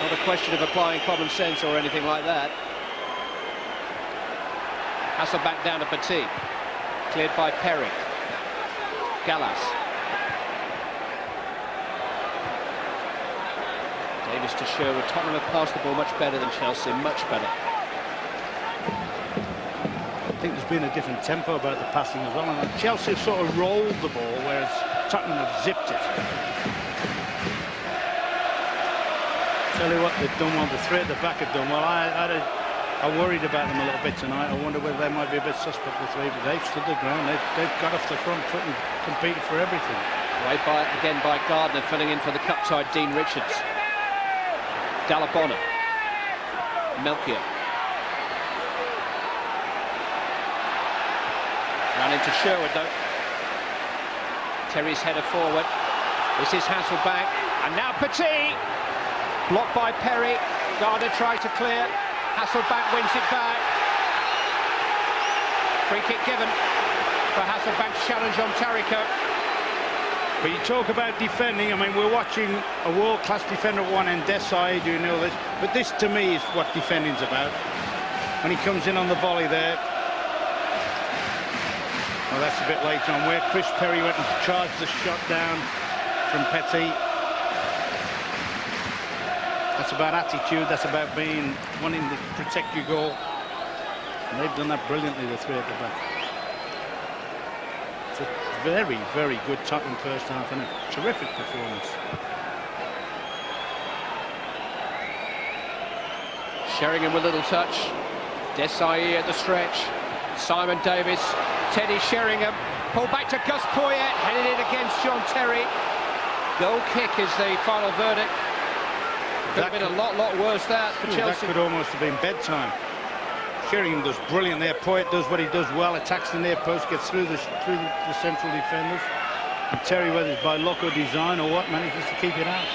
Not a question of applying common sense or anything like that. Hasselbank down to Petit. Cleared by Perry. Gallas. Davies to Sherwood. Tottenham have passed the ball much better than Chelsea, much better. I think there's been a different tempo about the passing as well. And Chelsea have sort of rolled the ball, whereas Tottenham have zipped it. Tell you what, they've done well. The three at the back have done well. I worried about them a little bit tonight. I wonder whether they might be a bit suspect, the three, but they've stood their ground. They've got off the front foot and competed for everything. Right again by Gardner, filling in for the cup-tied Dean Richards. Dalabona. Melchior. Ran into Sherwood though. Terry's header forward. This is Hasselbank. And now Petit. Blocked by Perry. Gardner tries to clear. Hasselbank wins it back. Free kick given for Hasselbank's challenge on Tariko. But you talk about defending. I mean, we're watching a world-class defender at one end, Desai, do you know this? But this, to me, is what defending's about. When he comes in on the volley there. Well, that's a bit late on where Chris Perry went and charged the shot down from Petit. That's about attitude. That's about wanting to protect your goal. And they've done that brilliantly, the three at the back. It's a very, very good Tottenham first half and a terrific performance. Sheringham with a little touch. Desai at the stretch. Simon Davies. Teddy Sheringham. Pulled back to Gus Poyet. Headed in against John Terry. Goal kick is the final verdict. Could have been a lot worse that for Chelsea. That could almost have been bedtime. Sheringham does brilliant there. Poyet does what he does well, attacks the near post, gets through the central defenders. And Terry, whether it's by luck or design or what, manages to keep it out.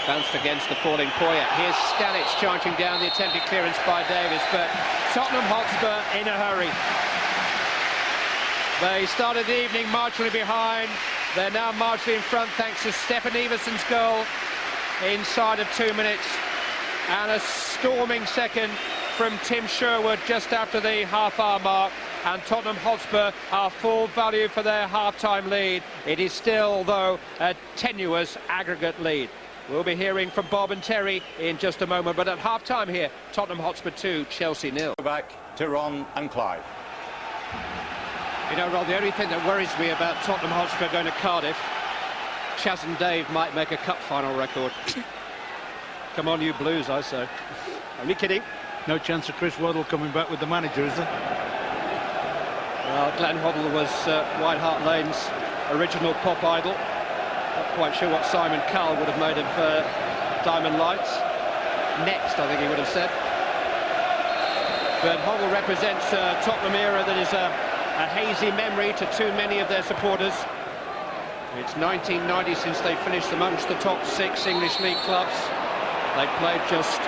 Bounced against the falling Poyet. Here's Stanic charging down, the attempted clearance by Davies, but Tottenham Hotspur in a hurry. They started the evening marginally behind, They're now marginally in front thanks to Stefan Iversen's goal inside of 2 minutes, and a storming second from Tim Sherwood just after the half-hour mark, and Tottenham Hotspur are full value for their half-time lead. It is still, though, a tenuous aggregate lead. We'll be hearing from Bob and Terry in just a moment, but at half-time here, Tottenham Hotspur 2, Chelsea 0. Back to Ron and Clive. You know, Ron, the only thing that worries me about Tottenham Hotspur going to Cardiff, Chas and Dave might make a cup final record. Come on, you Blues, I say. Only kidding. No chance of Chris Waddle coming back with the manager, is there? Well, Glenn Hoddle was White Hart Lane's original pop idol. Not quite sure what Simon Cowell would have made of Diamond Lights. Next, I think he would have said. But Hoddle represents a Tottenham era that is a hazy memory to too many of their supporters. It's 1990 since they finished amongst the top 6 English league clubs. They've played just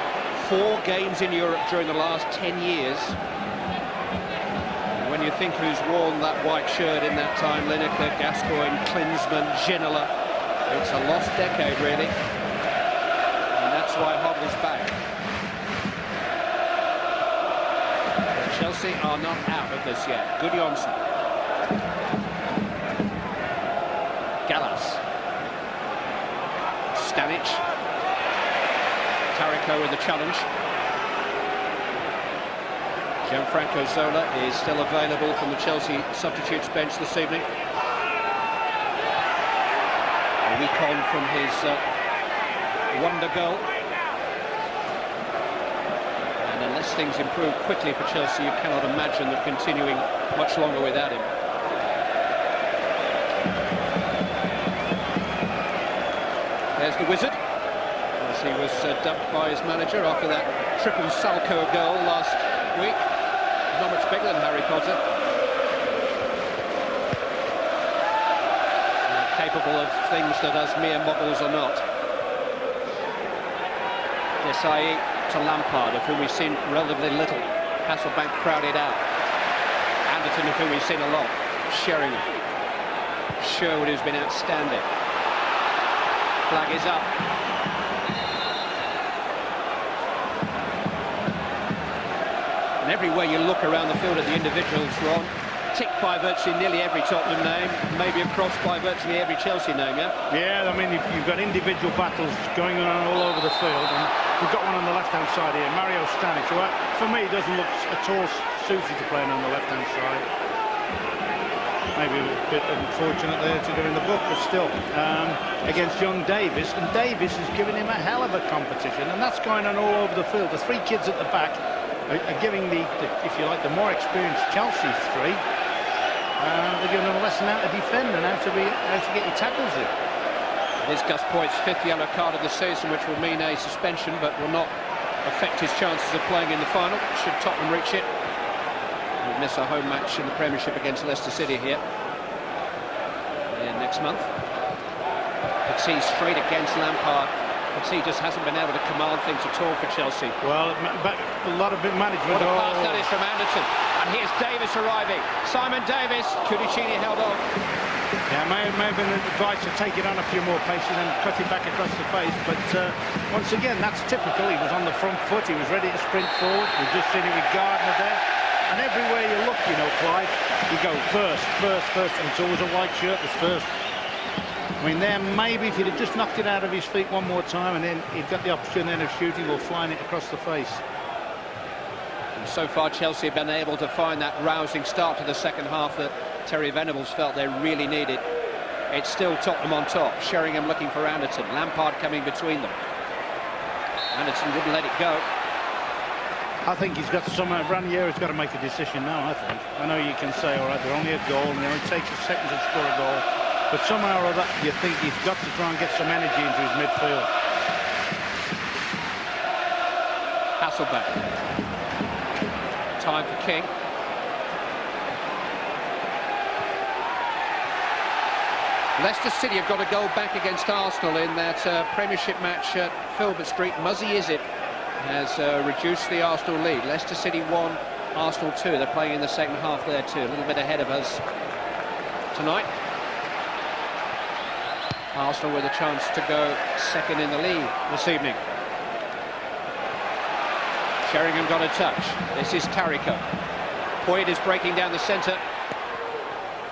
4 games in Europe during the last 10 years. And when you think who's worn that white shirt in that time, Lineker, Gascoigne, Klinsmann, Ginola, it's a lost decade, really. And that's why Hoddle's back. But Chelsea are not out of this yet. Gudjonsson. Gallas. Stanic. Tarico with the challenge. Gianfranco Zola is still available from the Chelsea substitutes bench this evening. A week on from his wonder goal. And unless things improve quickly for Chelsea, you cannot imagine them continuing much longer without him. There's the wizard, as he was dubbed by his manager after that triple Salco goal last week. Not much bigger than Harry Potter. Capable of things that us mere models are not. Desai to Lampard, of whom we've seen relatively little. Hasselbank crowded out. Anderton, of whom we've seen a lot. Sheringham. Sherwood, who's been outstanding. Flag is up. And everywhere you look around the field at the individuals, Ron, ticked by virtually nearly every Tottenham name, maybe across by virtually every Chelsea name, yeah? Yeah, I mean, you've got individual battles going on all over the field, and we've got one on the left-hand side here, Mario Stanic, who, for me, doesn't look at all suited to playing on the left-hand side. Maybe a bit unfortunate there to go in the book, but still, against young Davies, and Davies is giving him a hell of a competition, and that's going on all over the field. The 3 kids at the back are giving the, if you like, the more experienced Chelsea 3. They're giving them a lesson how to defend and how to get your tackles in. It is Gus Poyt's 5th yellow card of the season, which will mean a suspension, but will not affect his chances of playing in the final, should Tottenham reach it. We'll miss our home match in the Premiership against Leicester City here next month. Petit straight against Lampard. Petit just hasn't been able to command things at all for Chelsea. Well, a lot of management. What a pass that is from Anderson. And here's Davies arriving. Simon Davies. Cudicini held on. Yeah, may have been advised to take it on a few more paces and cut it back across the face. But once again, that's typical. He was on the front foot. He was ready to sprint forward. We've just seen it with Gardner there. And everywhere you look, you know, Clive, you go first. And it's always a white shirt that's first. I mean, there maybe if he'd have just knocked it out of his feet one more time and then he'd got the opportunity then of shooting or flying it across the face. And so far, Chelsea have been able to find that rousing start to the second half that Terry Venables felt they really needed. It's still Tottenham on top. Sheringham looking for Anderton. Lampard coming between them. Anderton wouldn't let it go. I think he's got Ranieri's got to make a decision now, I think. I know you can say, all right, they're only a goal and it only takes a second to score a goal. But somehow or other, you think he's got to try and get some energy into his midfield. Hasselbank. Time for King. Leicester City have got a goal back against Arsenal in that Premiership match at Filbert Street. Muzzy Izzet has reduced the Arsenal lead. Leicester City 1, Arsenal 2. They're playing in the second half there too. A little bit ahead of us tonight. Arsenal with a chance to go second in the league this evening. Sheringham got a touch. This is Tariko. Poyet is breaking down the centre.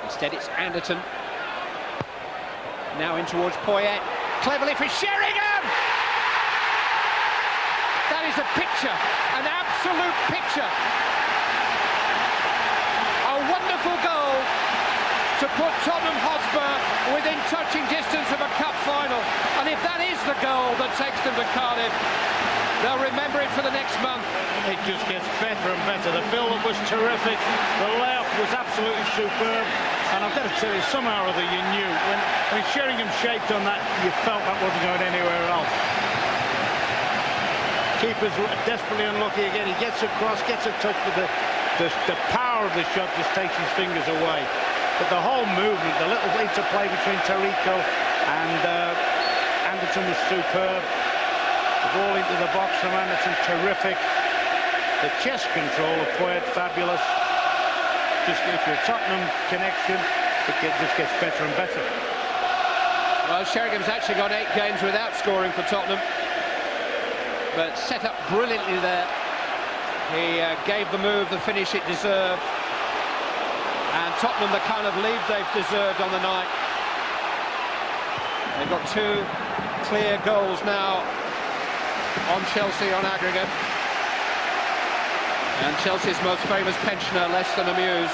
Instead it's Anderton. Now in towards Poyet. Cleverly for Sheringham! That is a picture, an absolute picture. A wonderful goal to put Tottenham Hotspur within touching distance of a cup final. And if that is the goal that takes them to Cardiff, they'll remember it for the next month. It just gets better and better. The build-up was terrific. The layoff was absolutely superb. And I've got to tell you, somehow or other you knew. When Sheringham shaped on that, you felt that wasn't going anywhere else. Keeper's desperately unlucky again. He gets across, gets a touch, but the power of the shot just takes his fingers away. But the whole movement, the little interplay between Tariko and Anderton was superb. The ball into the box from Anderton, terrific. The chest control of Poyet, fabulous. Just if you're a Tottenham connection, it just gets better and better. Well, Sheringham's actually got 8 games without scoring for Tottenham, but set up brilliantly there. He gave the move the finish it deserved, and Tottenham the kind of lead they've deserved on the night. They've got 2 clear goals now on Chelsea on aggregate. And Chelsea's most famous pensioner less than amused.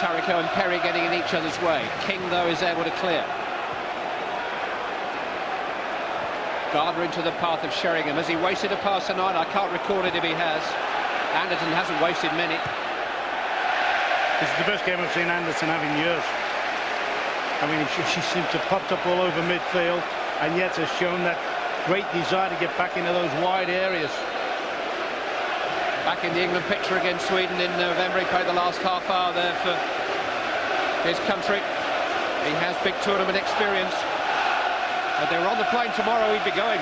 Tariko and Perry getting in each other's way. King, though, is able to clear. Gardner into the path of Sheringham. Has he wasted a pass tonight? I can't record it if he has. Anderton hasn't wasted many. This is the best game I've seen Anderton have in years. I mean, she seems to have popped up all over midfield, and yet has shown that great desire to get back into those wide areas. Back in the England picture against Sweden in November. He played the last half hour there for his country. He has big tournament experience. If they were on the plane tomorrow, he'd be going.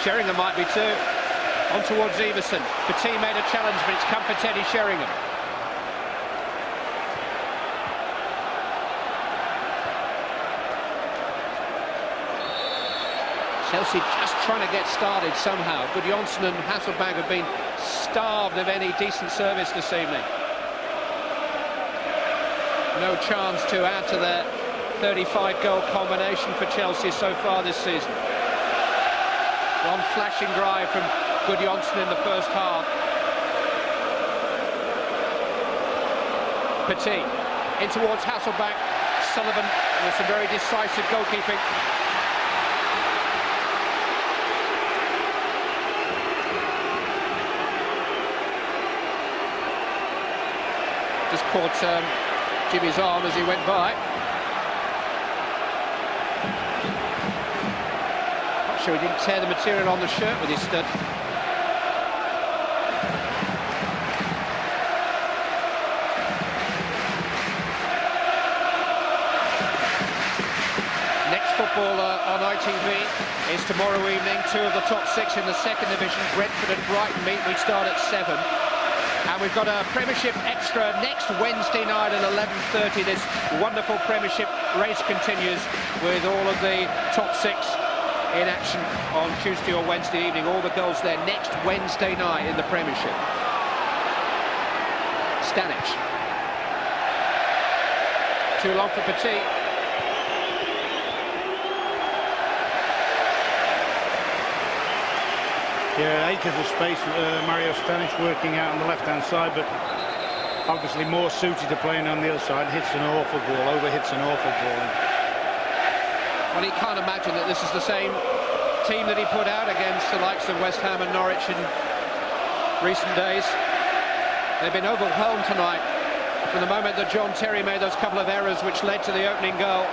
Sheringham might be too. On towards Iversen. Petit made a challenge, but it's come for Teddy Sheringham. Chelsea just trying to get started somehow. Gudjohnsen and Hasselbank have been starved of any decent service this evening. No chance to add to their 35-goal combination for Chelsea so far this season. One flashing drive from Gudjohnsen in the first half. Petit in towards Hasselbank. Sullivan with some very decisive goalkeeping. Just caught Jimmy's arm as he went by. Sure he didn't tear the material on the shirt with his stud. Next football on ITV is tomorrow evening. 2 of the top 6 in the 2nd division, Brentford and Brighton meet. We start at 7. And we've got a Premiership extra next Wednesday night at 11:30. This wonderful Premiership race continues with all of the top 6 in action on Tuesday or Wednesday evening. All the goals there next Wednesday night in the Premiership. Stanic. Too long for Petit. Yeah, acres of space. Mario Stanic working out on the left-hand side, but obviously more suited to playing on the other side. Hits an awful ball, over-hits an awful ball. Well, he can't imagine that this is the same team that he put out against the likes of West Ham and Norwich in recent days. They've been overwhelmed tonight from the moment that John Terry made those couple of errors which led to the opening goal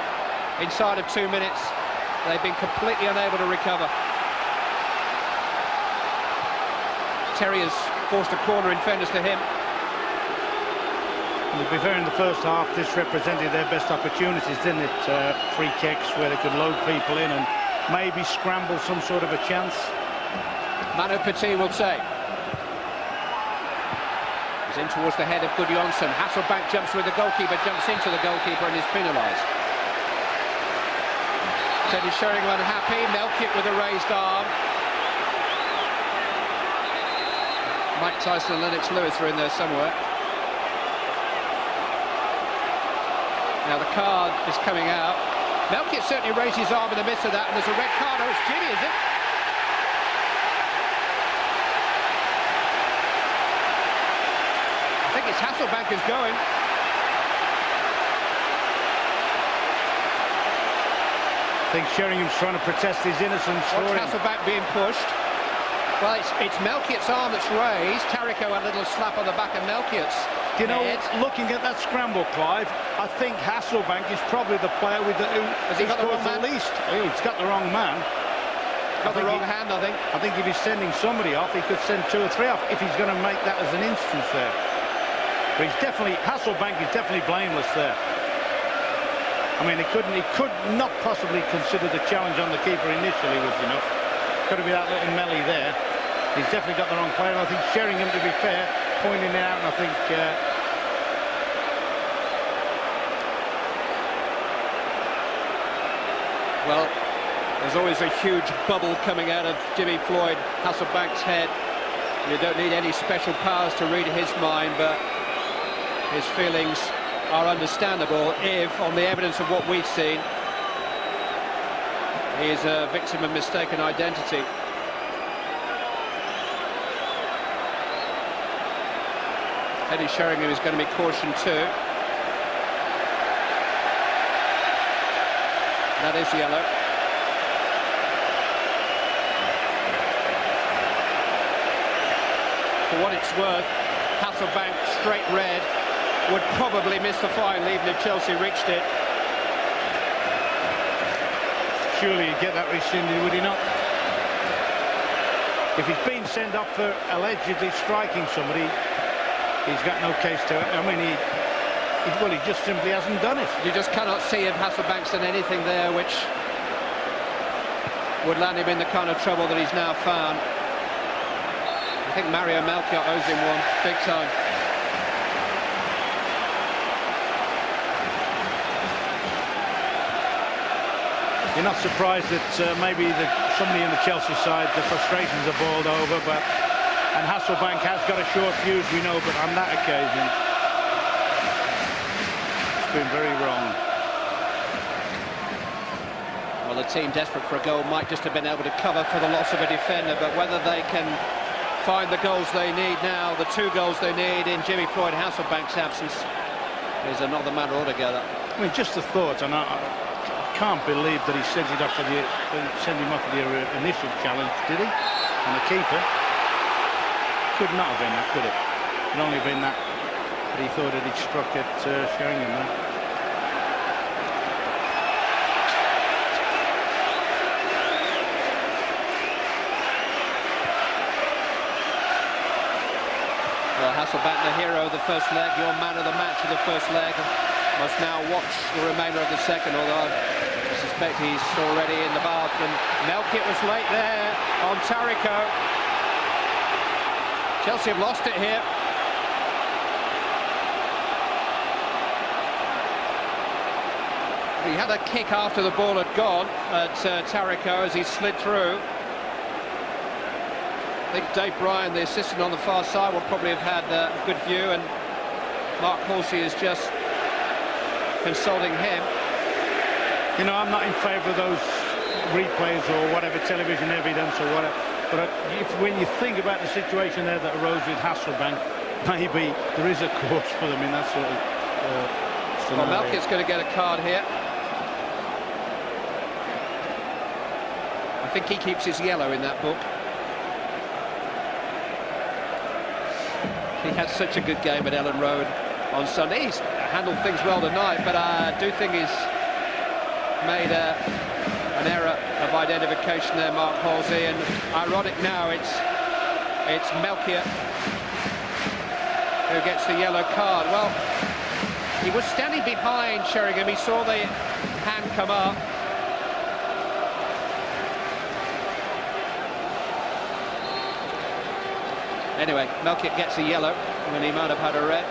inside of 2 minutes. They've been completely unable to recover. Terry has forced a corner, in fairness to him. To be fair, in the first half, this represented their best opportunities, didn't it? Free kicks where they could load people in and maybe scramble some sort of a chance. Manu Petit will take. He's in towards the head of Gudjonsson. Hasselbank jumps through the goalkeeper, jumps into the goalkeeper and is penalised. Teddy Sheringham happy. Melkit with a raised arm. Mike Tyson and Lennox Lewis are in there somewhere. Now the card is coming out. Melkit certainly raised his arm in the midst of that, and there's a red card. Oh, it's Jimmy, is it? I think it's Hasselbank who's going. I think Sheringham's trying to protest his innocence. Watch Hasselbank being pushed. Well, it's Melkit's arm that's raised. Tariko had a little slap on the back of Melkit's. You know, looking at that scramble, Clive, I think Hasselbank is probably the player with who has he got the wrong man? Least. Oh, he's got the wrong man. Got the wrong hand, I think. I think if he's sending somebody off, he could send 2 or 3 off if he's going to make that as an instance there. But he's definitely, Hasselbank is definitely blameless there. I mean, he could not possibly consider the challenge on the keeper initially was enough. Could have been that little melee there. He's definitely got the wrong player. And I think Sheringham, to be fair, pointing it out, and I think well, there's always a huge bubble coming out of Jimmy Floyd Hasselbank's head. You don't need any special powers to read his mind, but his feelings are understandable if, on the evidence of what we've seen, he is a victim of mistaken identity. Eddie Sheringham is going to be cautioned too. That is yellow. For what it's worth, Hasselbank straight red would probably miss the fine even if Chelsea reached it. Surely he'd get that rescinded, would he not? If he's been sent off for allegedly striking somebody, he's got no case to it. I mean, he just simply hasn't done it. You just cannot see if Hasselbank's done anything there which would land him in the kind of trouble that he's now found. I think Mario Melchior owes him one, big time. You're not surprised that maybe somebody in the Chelsea side, the frustrations are boiled over, and Hasselbank has got a short fuse, we know, but on that occasion, it's been very wrong. Well, the team desperate for a goal might just have been able to cover for the loss of a defender, but whether they can find the goals they need now, the 2 goals they need in Jimmy Floyd Hasselbank's absence, is another matter altogether. I mean, just the thought, and I can't believe that he sent him off for the initial challenge, did he? On the keeper. Could not have been that, could it? Could only have been that he thought that he'd struck at Sheringham there. Well, Hasselbank, the hero of the first leg, your man of the match of the first leg, must now watch the remainder of the second, although I suspect he's already in the bath. And Melkit was late there on Tariko. Chelsea have lost it here. He had a kick after the ball had gone at Tariko as he slid through. I think Dave Bryan, the assistant on the far side, will probably have had a good view, and Mark Horsey is just consulting him. You know, I'm not in favour of those replays or whatever, television evidence or whatever, but when you think about the situation there that arose with Hasselbank, maybe there is a course for them in that sort of scenario. Well, Melkit's going to get a card here. I think he keeps his yellow in that book. He had such a good game at Ellen Road on Sunday. He's handled things well tonight, but I do think he's made an error of identification there, Mark Halsey, and ironic now it's Melchior who gets the yellow card. Well, He was standing behind Sheringham. He saw the hand come up. Anyway, Melkett gets a yellow when he might have had a red.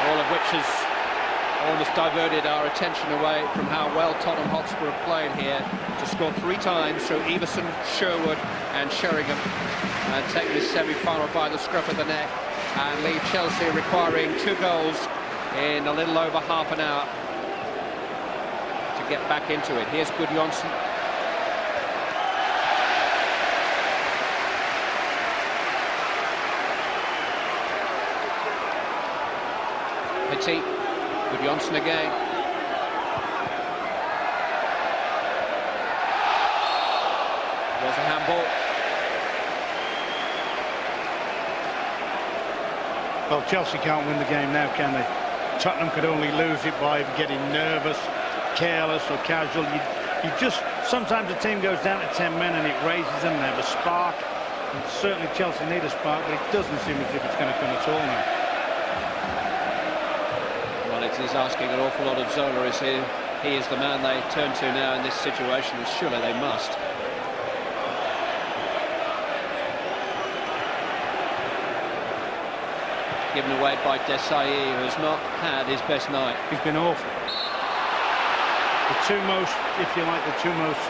All of which has almost diverted our attention away from how well Tottenham Hotspur have played here to score 3 times through Iversen, Sherwood and Sheringham, and take this semi-final by the scruff of the neck and leave Chelsea requiring 2 goals in a little over half an hour to get back into it. Here's Gudjonsson. Petit, Gudjonsson again. Was a handball. Well, Chelsea can't win the game now, can they? Tottenham could only lose it by getting nervous, careless or casual. You just, sometimes the team goes down to 10 men and it raises them, they have a spark. And certainly Chelsea need a spark, but it doesn't seem as if it's going to come at all now. It is asking an awful lot of Zola. He is the man they turn to now in this situation, and surely they must. Given away by Desai, who has not had his best night. He's been awful. The 2 most, if you like, the 2 most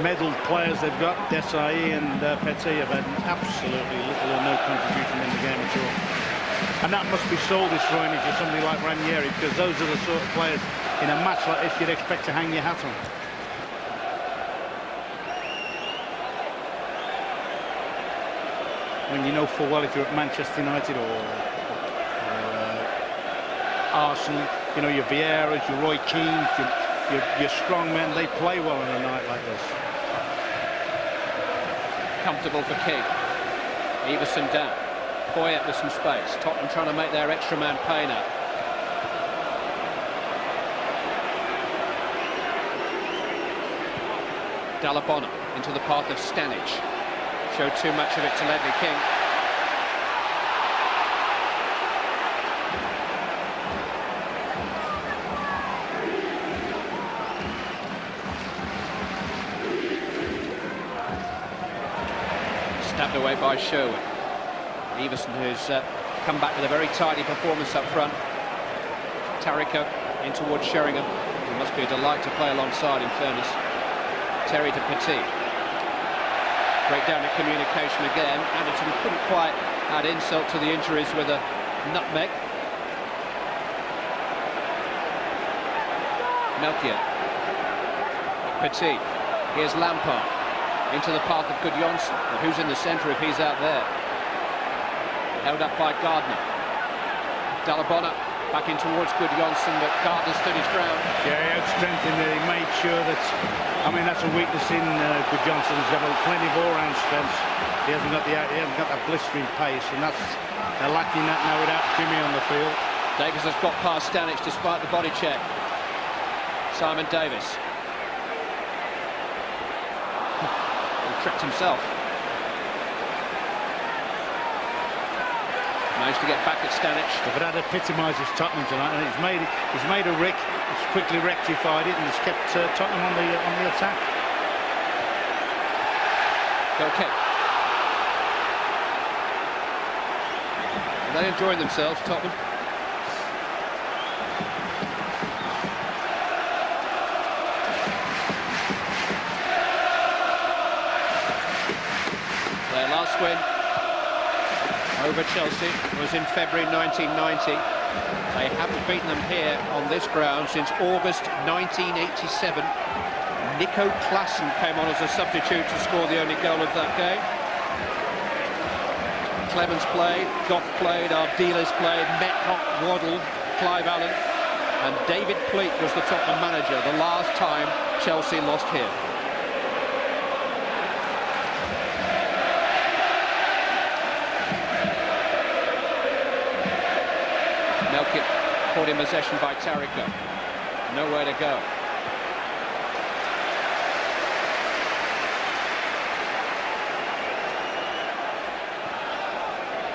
medalled players they've got, Desai and Petit, have had absolutely little or no contribution in the game at all. And that must be soul-destroying if you're somebody like Ranieri, because those are the sort of players in a match like this you'd expect to hang your hat on. When you know full well if you're at Manchester United or Arsenal, you know, your Vieiras, your Roy Keane, your strong men, they play well on a night like this. Comfortable for King. Iversen down. Poyet with some space. Tottenham trying to make their extra man pay now. Dalabona into the path of Stanic. Showed too much of it to Ledley King. Stabbed away by Sherwood. Iversen, who's come back with a very tidy performance up front. Tariko in towards Sheringham. It must be a delight to play alongside, in fairness. Terry to Petit. Breakdown of communication again. Anderton couldn't quite add insult to the injuries with a nutmeg. Melkett. Petit. Here's Lampard. Into the path of Gudjonsson. But who's in the centre if he's out there? Held up by Gardner. Dalabona back in towards Gudjonsson, but Gardner stood his ground. Yeah, he had strength in there. He made sure that, I mean, that's a weakness in Gudjonsson. He's got plenty of all-round strength. He hasn't got that blistering pace, and they're lacking that now without Jimmy on the field. Davies has got past Stanic despite the body check. Simon Davies. He tripped himself. Managed to get back at Stanic. But that epitomises Tottenham tonight, and he's made a rick. He's quickly rectified it, and he's kept Tottenham on the attack. Okay. Are they enjoying themselves, Tottenham? Their last win over Chelsea was in February 1990. They haven't beaten them here on this ground since August 1987. Nico Klassen came on as a substitute to score the only goal of that game. Clemens played, Goff played, Ardiles played, Metcalf, Waddle, Clive Allen, and David Pleat was the Tottenham manager the last time Chelsea lost here. Melkett caught in possession by Tariko. Nowhere to go.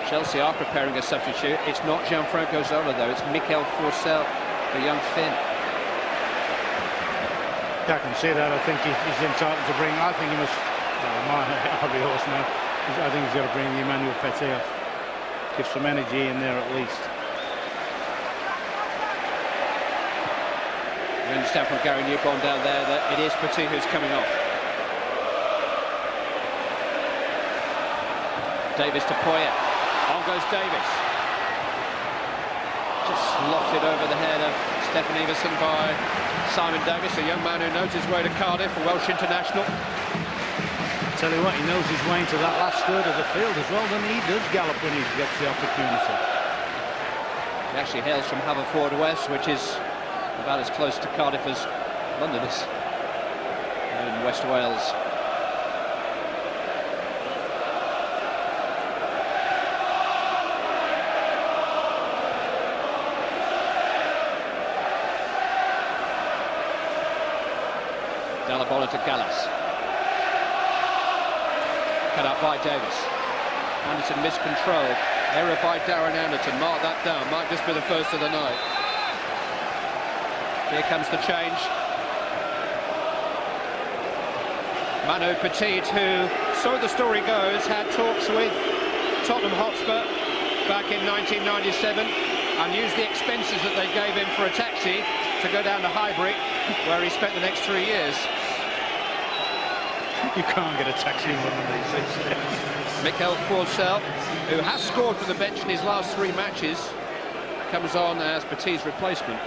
Chelsea are preparing a substitute. It's not Gianfranco Zola, though. It's Mikel Forssell, the young Finn. I can see that. I think he's entitled to bring. I think he must. I'll be horse now. I think he's got to bring Emmanuel Petit off. Give some energy in there at least. We understand from Gary Newborn down there that it is Petit who's coming off. Davies to Poyet. On goes Davies. Just lofted over the head of Stefan Iversen by Simon Davies, a young man who knows his way to Cardiff, a Welsh international. I tell you what, he knows his way into that last third of the field as well, and he does gallop when he gets the opportunity. He actually hails from Haverfordwest, which is about as close to Cardiff as London is in West Wales. Dalabona to Gallas. Cut out by Davies. Anderton miscontrolled. Error by Darren Anderton. Mark that down. Might just be the first of the night. Here comes the change. Manu Petit, who, so the story goes, had talks with Tottenham Hotspur back in 1997 and used the expenses that they gave him for a taxi to go down to Highbury, where he spent the next 3 years. You can't get a taxi in one of these things. Mikel Forssell, who has scored from the bench in his last 3 matches, comes on as Petit's replacement.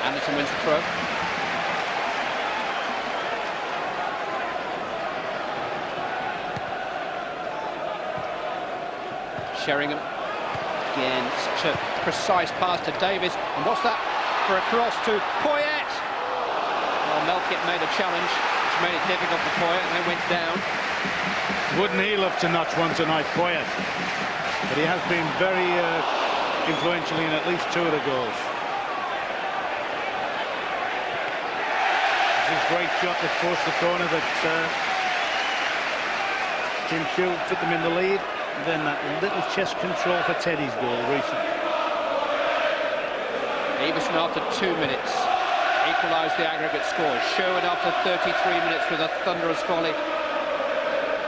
Anderson wins the throw. Sheringham. Again, such a precise pass to Davies. And what's that for a cross to Poyet? Well, Melkett made a challenge, which made it difficult for Poyet, and then went down. Wouldn't he love to notch one tonight, Poyet? But he has been very influential in at least 2 of the goals. This is a great shot that forced the corner that Tim Shue put them in the lead. And then that little chest control for Teddy's goal recently. Iversen after 2 minutes equalised the aggregate score. Sherwood after 33 minutes with a thunderous volley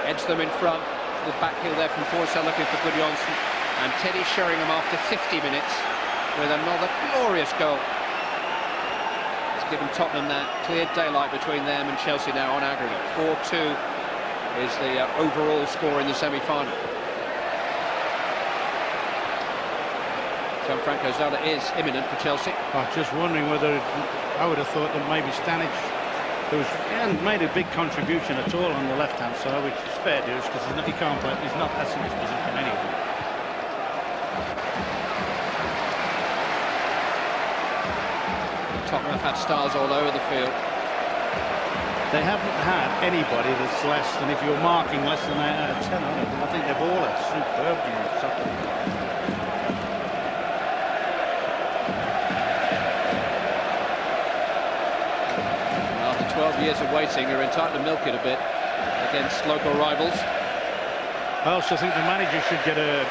edged them in front. The back heel there from Forssell looking for Gudjonsson. And Teddy Sheringham after 50 minutes with another glorious goal. It's given Tottenham that clear daylight between them and Chelsea now on aggregate. 4-2 is the overall score in the semi-final. Gianfranco Zola is imminent for Chelsea. I was just wondering whether I would have thought that maybe Stanic, who hasn't made a big contribution at all on the left-hand side, which is fair dues because he can't play. He's not passing his position anyway. Tottenham have had stars all over the field. They haven't had anybody that's less than, if you're marking less than 8 out of 10 on it. I think they've all had superb games. After 12 years of waiting, you're entitled to milk it a bit against local rivals. I also think the manager should get a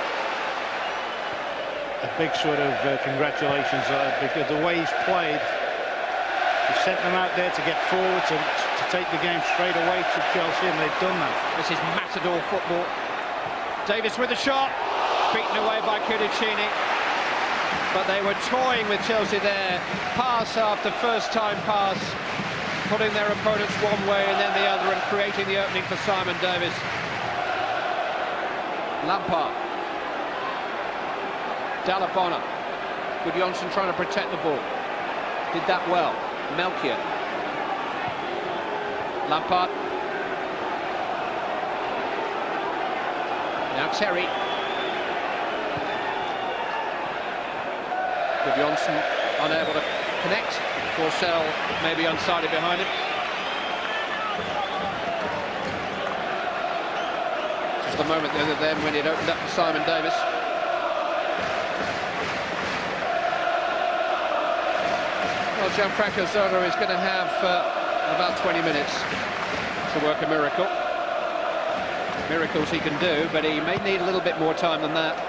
big sort of congratulations because the way he's played, he sent them out there to get forward, to take the game straight away to Chelsea, and they've done that. This is matador football. Davies with a shot, beaten away by Cudicini. But they were toying with Chelsea there. Pass after first-time pass, putting their opponents one way and then the other and creating the opening for Simon Davies. Lampard. Dalabona. Gudjonsson trying to protect the ball. Did that well. Melchior. Lampard. Now Terry. Gudjonsson unable to connect. Forssell maybe unsighted behind him. Just the moment then when it opened up for Simon Davies. Well, Gianfranco Zola is going to have about 20 minutes to work a miracle. Miracles he can do, but he may need a little bit more time than that.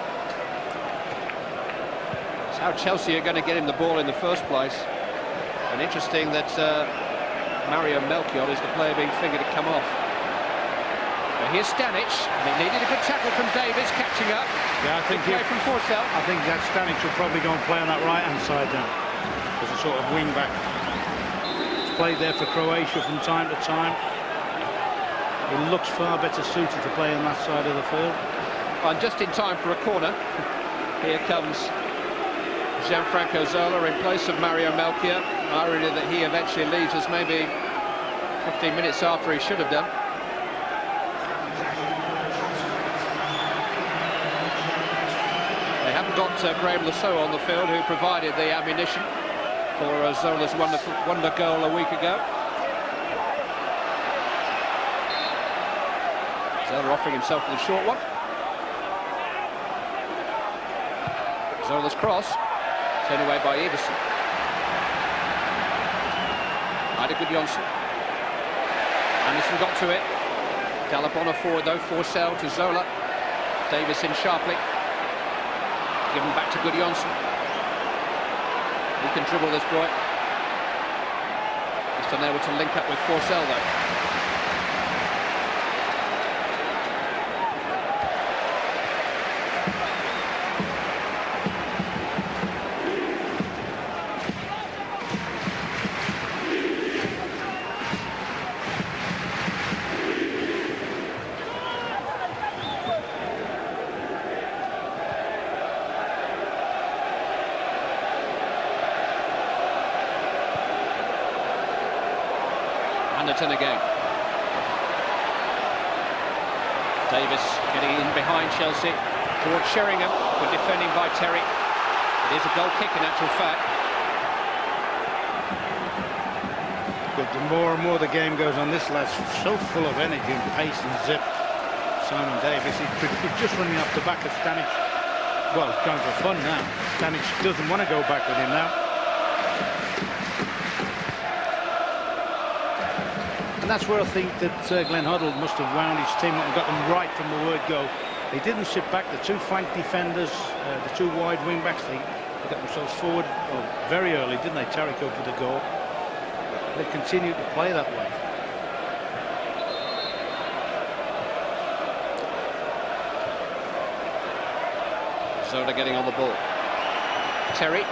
It's how Chelsea are going to get him the ball in the first place. And interesting that Mario Melchior is the player being fingered to come off. But here's Stanic, and he needed a good tackle from Davies, catching up. Yeah, I think play from Forssell. I think that Stanic will probably go and play on that right-hand side then, as a sort of wing-back. He's played there for Croatia from time to time. He looks far better suited to play on that side of the field. And just in time for a corner. Here comes Gianfranco Zola in place of Mario Melchior. Irony that he eventually leaves us maybe 15 minutes after he should have done. They haven't got Graham Lasso on the field, who provided the ammunition for Zola's wonder goal a week ago. Zola offering himself for the short one. Zola's cross, turned away by Iversen. Had a good Johnson. Anderson got to it. Dalabona forward though, Forssell to Zola. Davies in sharply. Given back to Good Johnson. He can dribble this boy. Just unable to link up with Forssell though. Anderton again. Davies getting in behind Chelsea towards Sheringham. Good defending by Terry. It is a goal kick in actual fact. But the more and more the game goes on, this lad's so full of energy and pace and zip. Simon Davies, he's just running off the back of Stanic. Well, he's going for fun now. Stanic doesn't want to go back with him now. And that's where I think that Glenn Hoddle must have wound his team up and got them right from the word go. They didn't sit back. The two flank defenders, the two wide wing backs, they got themselves forward very early, didn't they? Tariko for the goal. They continued to play that way. Zola getting on the ball. Terry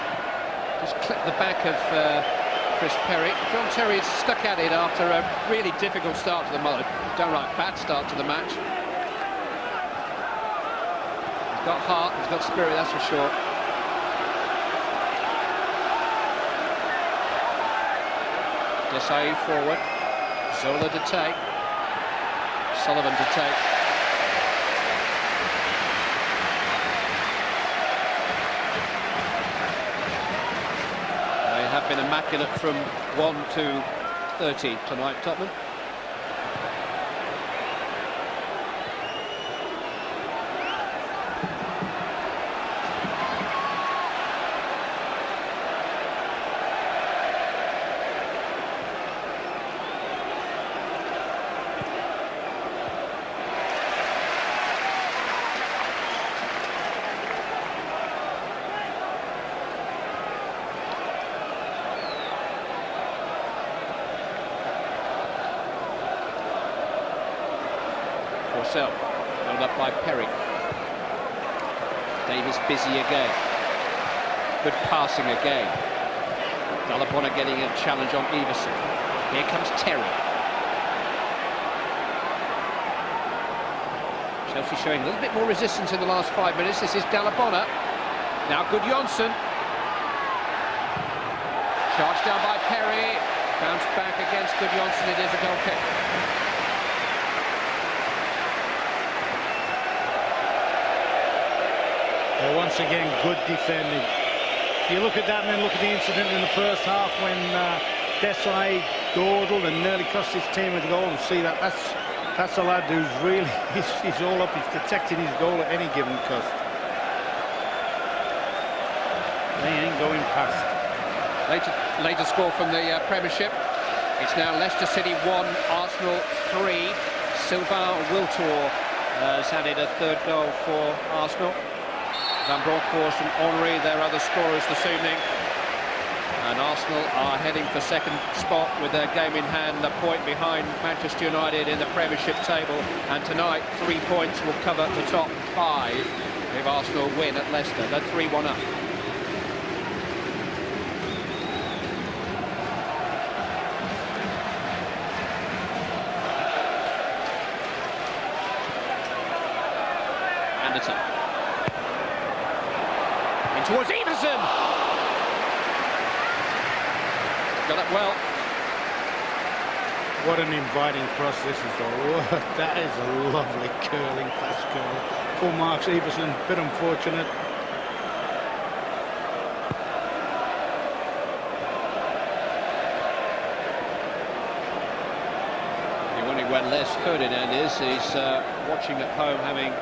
just clipped the back of Chris Perry. John Terry's stuck at it after a really difficult start to the match. Downright bad start to the match. He's got heart, he's got spirit, that's for sure. Desai forward. Zola to take. Sullivan to take. Have been immaculate from 1 to 30 tonight, Tottenham. Forssell, held up by Perry. Davies busy again. Good passing again. Dalabona getting a challenge on Iversen. Here comes Terry. Chelsea showing a little bit more resistance in the last 5 minutes. This is Dalabona. Now Good Johnson. Charged down by Perry. Bounced back against Good Johnson. It is a goal kick. Once again, good defending. If you look at that and then look at the incident in the first half when Desai dawdled and nearly cost his team a goal, and see that that's a lad who's really he's all up. He's protecting his goal at any given cost. They ain't going past. Later score from the Premiership. It's now Leicester City 1, Arsenal 3. Sylvain Wiltord has added a third goal for Arsenal. Van Bronckhorst and Henry, their other scorers this evening. And Arsenal are heading for second spot with their game in hand, a point behind Manchester United in the Premiership table. And tonight, 3 points will cover the top 5 if Arsenal win at Leicester. They're 3-1 up. Anderton. In towards Iversen. Got it well. What an inviting cross this is, though. That is a lovely curling fast curl. Full marks, Iversen, bit unfortunate. You're wondering where Les Ferdinand is. He's watching at home, having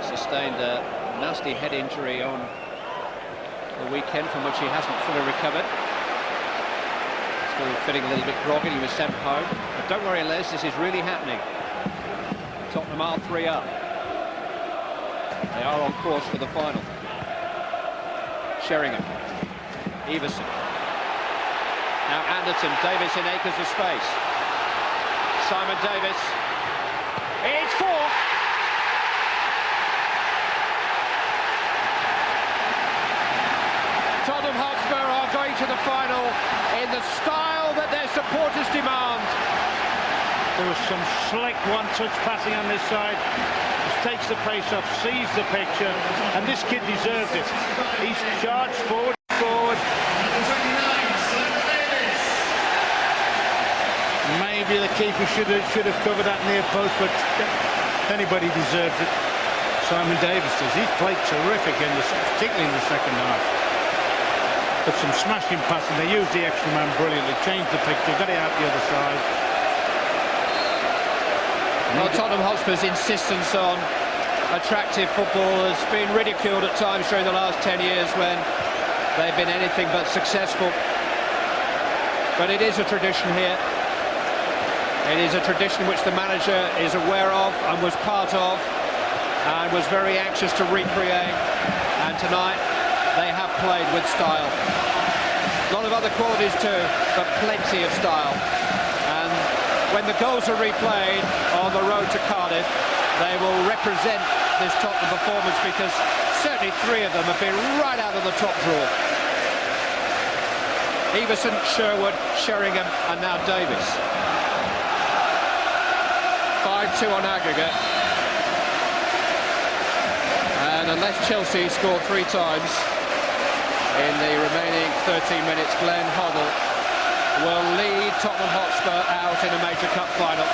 sustained a nasty head injury on the weekend from which he hasn't fully recovered. Still feeling a little bit groggy. He was sent home. But don't worry, Les, this is really happening. Tottenham are 3 up. They are on course for the final. Sheringham. Iversen. Now Anderton. Davies in acres of space. Simon Davies. It's 4. Tottenham Hotspur are going to the final in the style that their supporters demand. There was some slick one-touch passing on this side. Just takes the pace off, sees the picture, and this kid deserved it. He's charged forward. Maybe the keeper should have covered that near post, but anybody deserves it. Simon Davies does. He played terrific particularly in the second half. But some smashing passing. They used the extra man brilliantly, changed the picture, got it out the other side. Well, Tottenham Hotspur's insistence on attractive football has been ridiculed at times during the last 10 years when they've been anything but successful. But it is a tradition here. It is a tradition which the manager is aware of and was part of and was very anxious to recreate. And tonight they have played with style. A lot of other qualities too, but plenty of style. And when the goals are replayed on the road to Cardiff, they will represent this Tottenham performance, because certainly 3 of them have been right out of the top drawer. Iversen, Sherwood, Sheringham and now Davies. 5-2 on aggregate. And unless Chelsea score 3 times in the remaining 13 minutes, Glenn Hoddle will lead Tottenham Hotspur out in a major cup final,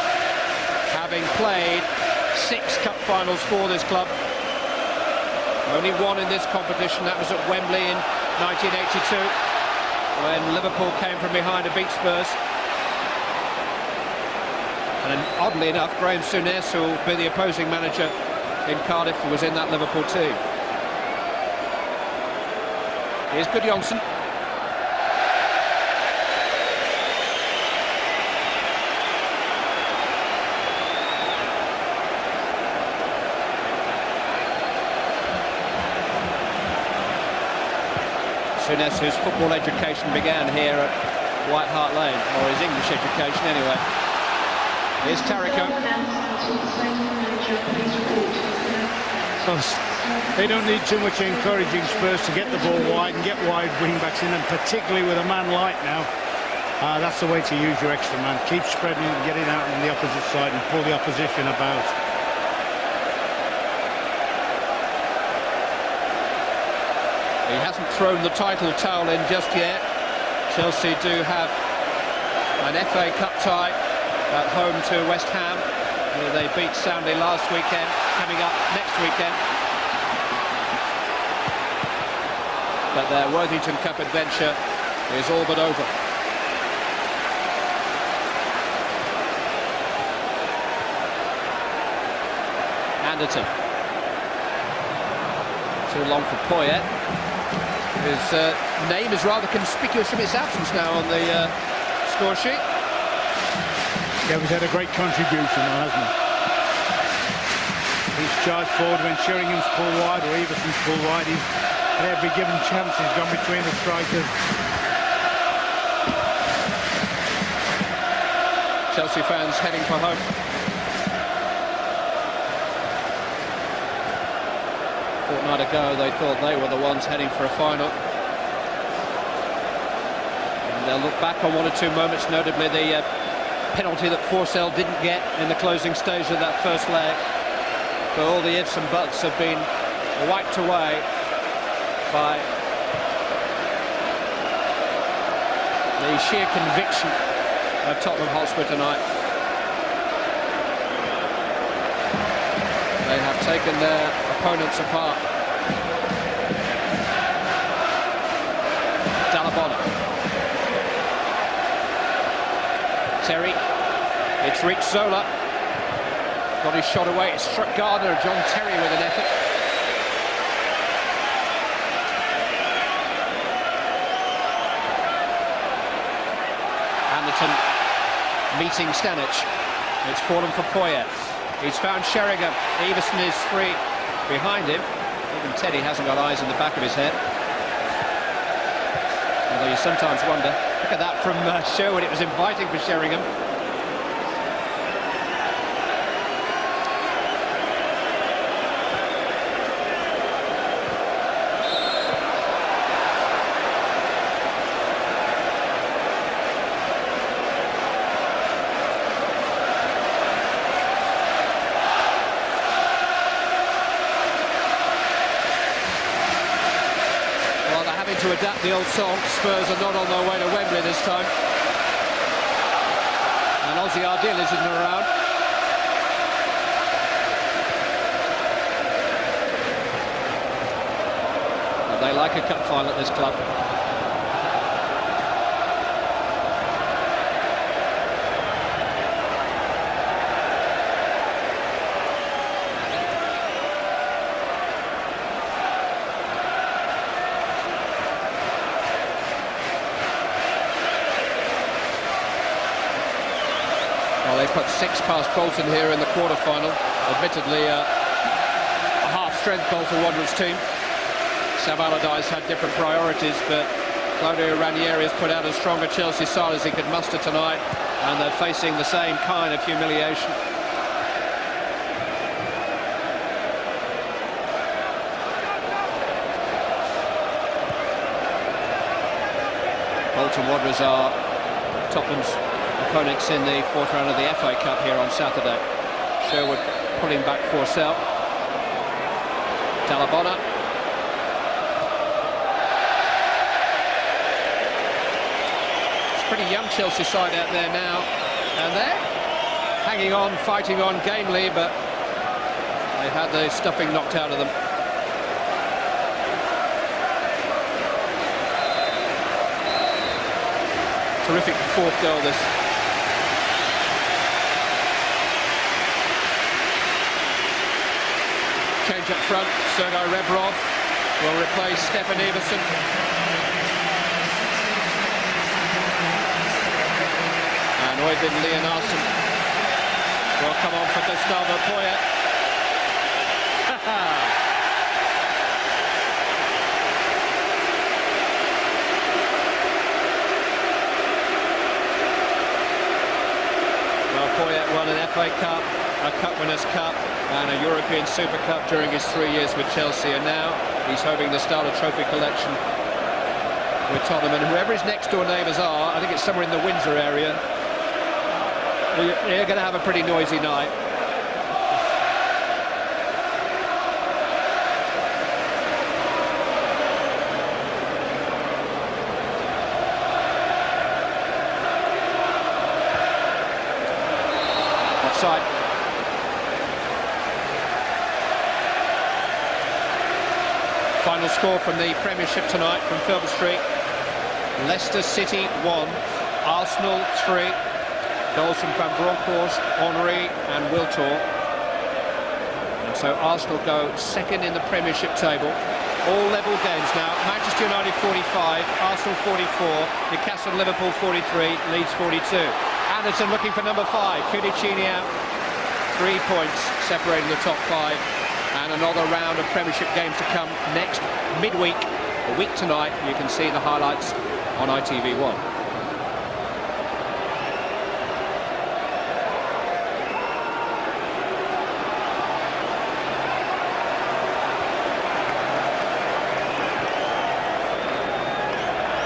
having played 6 cup finals for this club. Only 1 in this competition, that was at Wembley in 1982, when Liverpool came from behind to beat Spurs. And oddly enough, Graham Souness, who will be the opposing manager in Cardiff, was in that Liverpool team. Here's Gudjohnsen. Souness, whose football education began here at White Hart Lane, or his English education anyway. Here's Tariko. They don't need too much encouraging Spurs to get the ball wide and get wide wing-backs in, and particularly with a man light now. That's the way to use your extra man. Keep spreading and getting out on the opposite side and pull the opposition about. He hasn't thrown the title towel in just yet. Chelsea do have an FA Cup tie at home to West Ham, who they beat soundly last weekend, coming up next weekend. But their Worthington Cup adventure is all but over. Anderton. Too long for Poyet. His name is rather conspicuous from its absence now on the score sheet. Yeah, he's had a great contribution, hasn't he? He's charged forward when Sheringham's pulled wide or Iversen's pulled wide. He's at every given chance he's gone between the strikers. Chelsea fans heading for home. A fortnight ago they thought they were the ones heading for a final. And they'll look back on one or two moments, notably the penalty that Forssell didn't get in the closing stage of that first leg. But all the ifs and buts have been wiped away by the sheer conviction of Tottenham Hotspur tonight. They have taken their opponents apart. Terry, it's reached Zola, got his shot away, it struck Gardner. John Terry with an effort. Anderton meeting Stanic, it's fallen for Poyet, he's found Sheringham, Iversen is free behind him. Even Teddy hasn't got eyes in the back of his head. Although you sometimes wonder. Look at that from Sherwood, it was inviting for Sheringham. To adapt the old song, Spurs are not on their way to Wembley this time. And Ozzy Ardil isn't around. But they like a cup final at this club. Well, they put 6 past Bolton here in the quarter-final. Admittedly, a half-strength Bolton Wanderers team. Sam Allardyce had different priorities, but Claudio Ranieri has put out as strong a Chelsea side as he could muster tonight, and they're facing the same kind of humiliation. Bolton Wanderers are Tottenham's opponents in the 4th round of the FA Cup here on Saturday. Sherwood pulling back Forssell. Talabona. It's a pretty young Chelsea side out there now, and they're hanging on, fighting on gamely, but they've had the stuffing knocked out of them. Terrific 4th goal this. Change up front, Sergei Rebrov will replace Stefan Iversen. And Oyvind Leonarsen will come on for Gustavo Poyet. Well, Poyet won an FA Cup, a Cup Winners' Cup and a European Super Cup during his 3 years with Chelsea, and now he's hoping to start a trophy collection with Tottenham. And whoever his next door neighbours are, I think it's somewhere in the Windsor area, they're going to have a pretty noisy night. Offside. Final score from the Premiership tonight from Filbert Street. Leicester City 1, Arsenal 3. Goals from Van Bronckhorst, Henry and Wiltor. And so Arsenal go second in the Premiership table. All level games now. Manchester United 45, Arsenal 44, Newcastle, Liverpool 43, Leeds 42. Anderson looking for number 5. Kudicini out. 3 points separating the top 5. And another round of Premiership games to come next midweek. A week tonight. You can see the highlights on ITV1.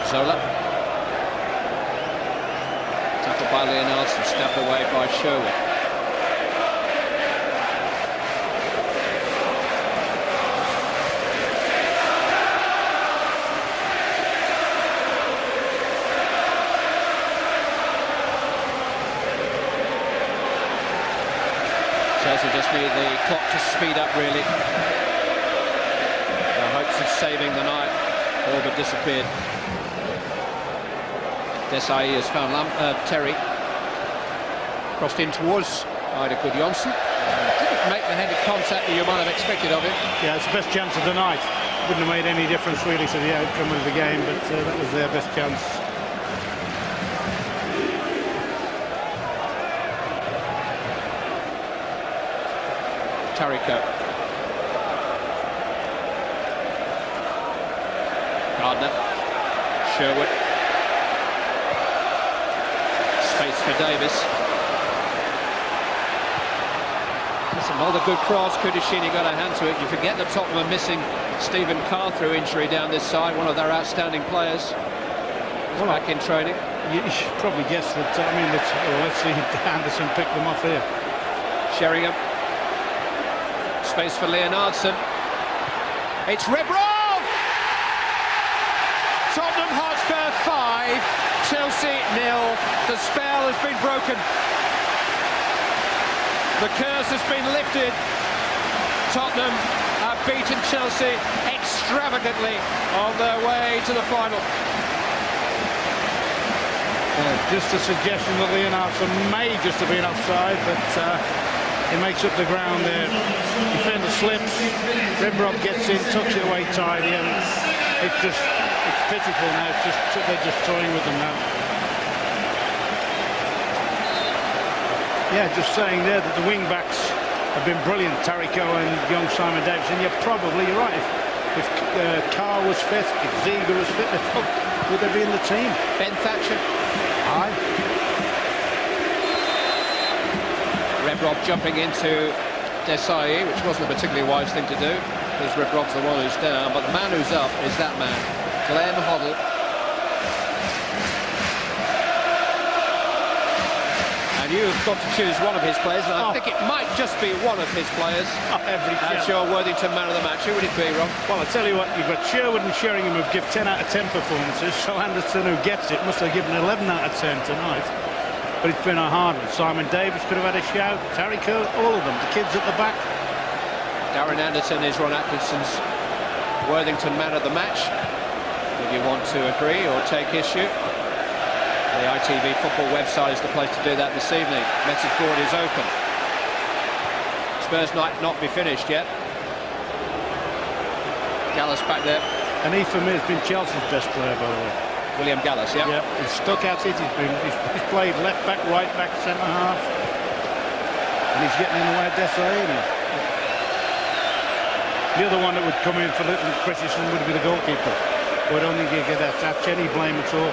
Zola. Tackled by Leonardson, stabbed away by Sherwood. Chelsea just need the clock to speed up, really. Their hopes of saving the night all but disappeared. Desai has found Terry. Crossed in towards Ida Gudjonsson. Didn't make the headed contact that you might have expected of him. Yeah, it's the best chance of the night. Wouldn't have made any difference really to the outcome of the game, but that was their best chance. Tariko. Gardner. Sherwood. Space for Davies. That's another good cross. Kudicini got a hand to it. You forget that Tottenham are missing Stephen Carr through injury down this side, one of their outstanding players. He's back in training. You should probably guess that. I mean, let's see Anderson pick them off here. Sheringham. Space for Leonardson. It's Rebrov! Tottenham Hotspur 5, Chelsea 0. The spell has been broken. The curse has been lifted. Tottenham have beaten Chelsea extravagantly on their way to the final. Just a suggestion that Leonardson may just have been offside, but he makes up the ground there. Defender slips, Rebrov gets in, tucks it away tidy, and it's pitiful now. They're just toying with them now. Yeah, just saying there that the wing backs have been brilliant, Tariko and young Simon Davies, and you're right. If Carr was fit, if Ziege was fit, would they be in the team? Ben Thatcher. Aye. Rebrov jumping into Desai, which wasn't a particularly wise thing to do, because Rebrov's the one who's down, but the man who's up is that man, Glenn Hoddle. And you've got to choose one of his players, and I think it might just be one of his players. As your Worthington man of the match. Who would it be, Rob? Well, I tell you what, you've got Sherwood and Sheringham who've given 10 out of 10 performances, so Anderson, who gets it, must have given 11 out of 10 tonight. But it's been a hard one. Simon Davies could have had a shout. Tariko, all of them. The kids at the back. Darren Anderson is Ron Atkinson's Worthington man of the match. If you want to agree or take issue, the ITV football website is the place to do that this evening. Message board is open. Spurs might not be finished yet. Gallas back there. And he, for me, has been Chelsea's best player, by the way. William Gallas, yeah. Yeah, he's stuck at it. He's played left back, right back, centre half, and he's getting in the way of Desai. The other one that would come in for little criticism would be the goalkeeper. But I don't think you get that any blame at all.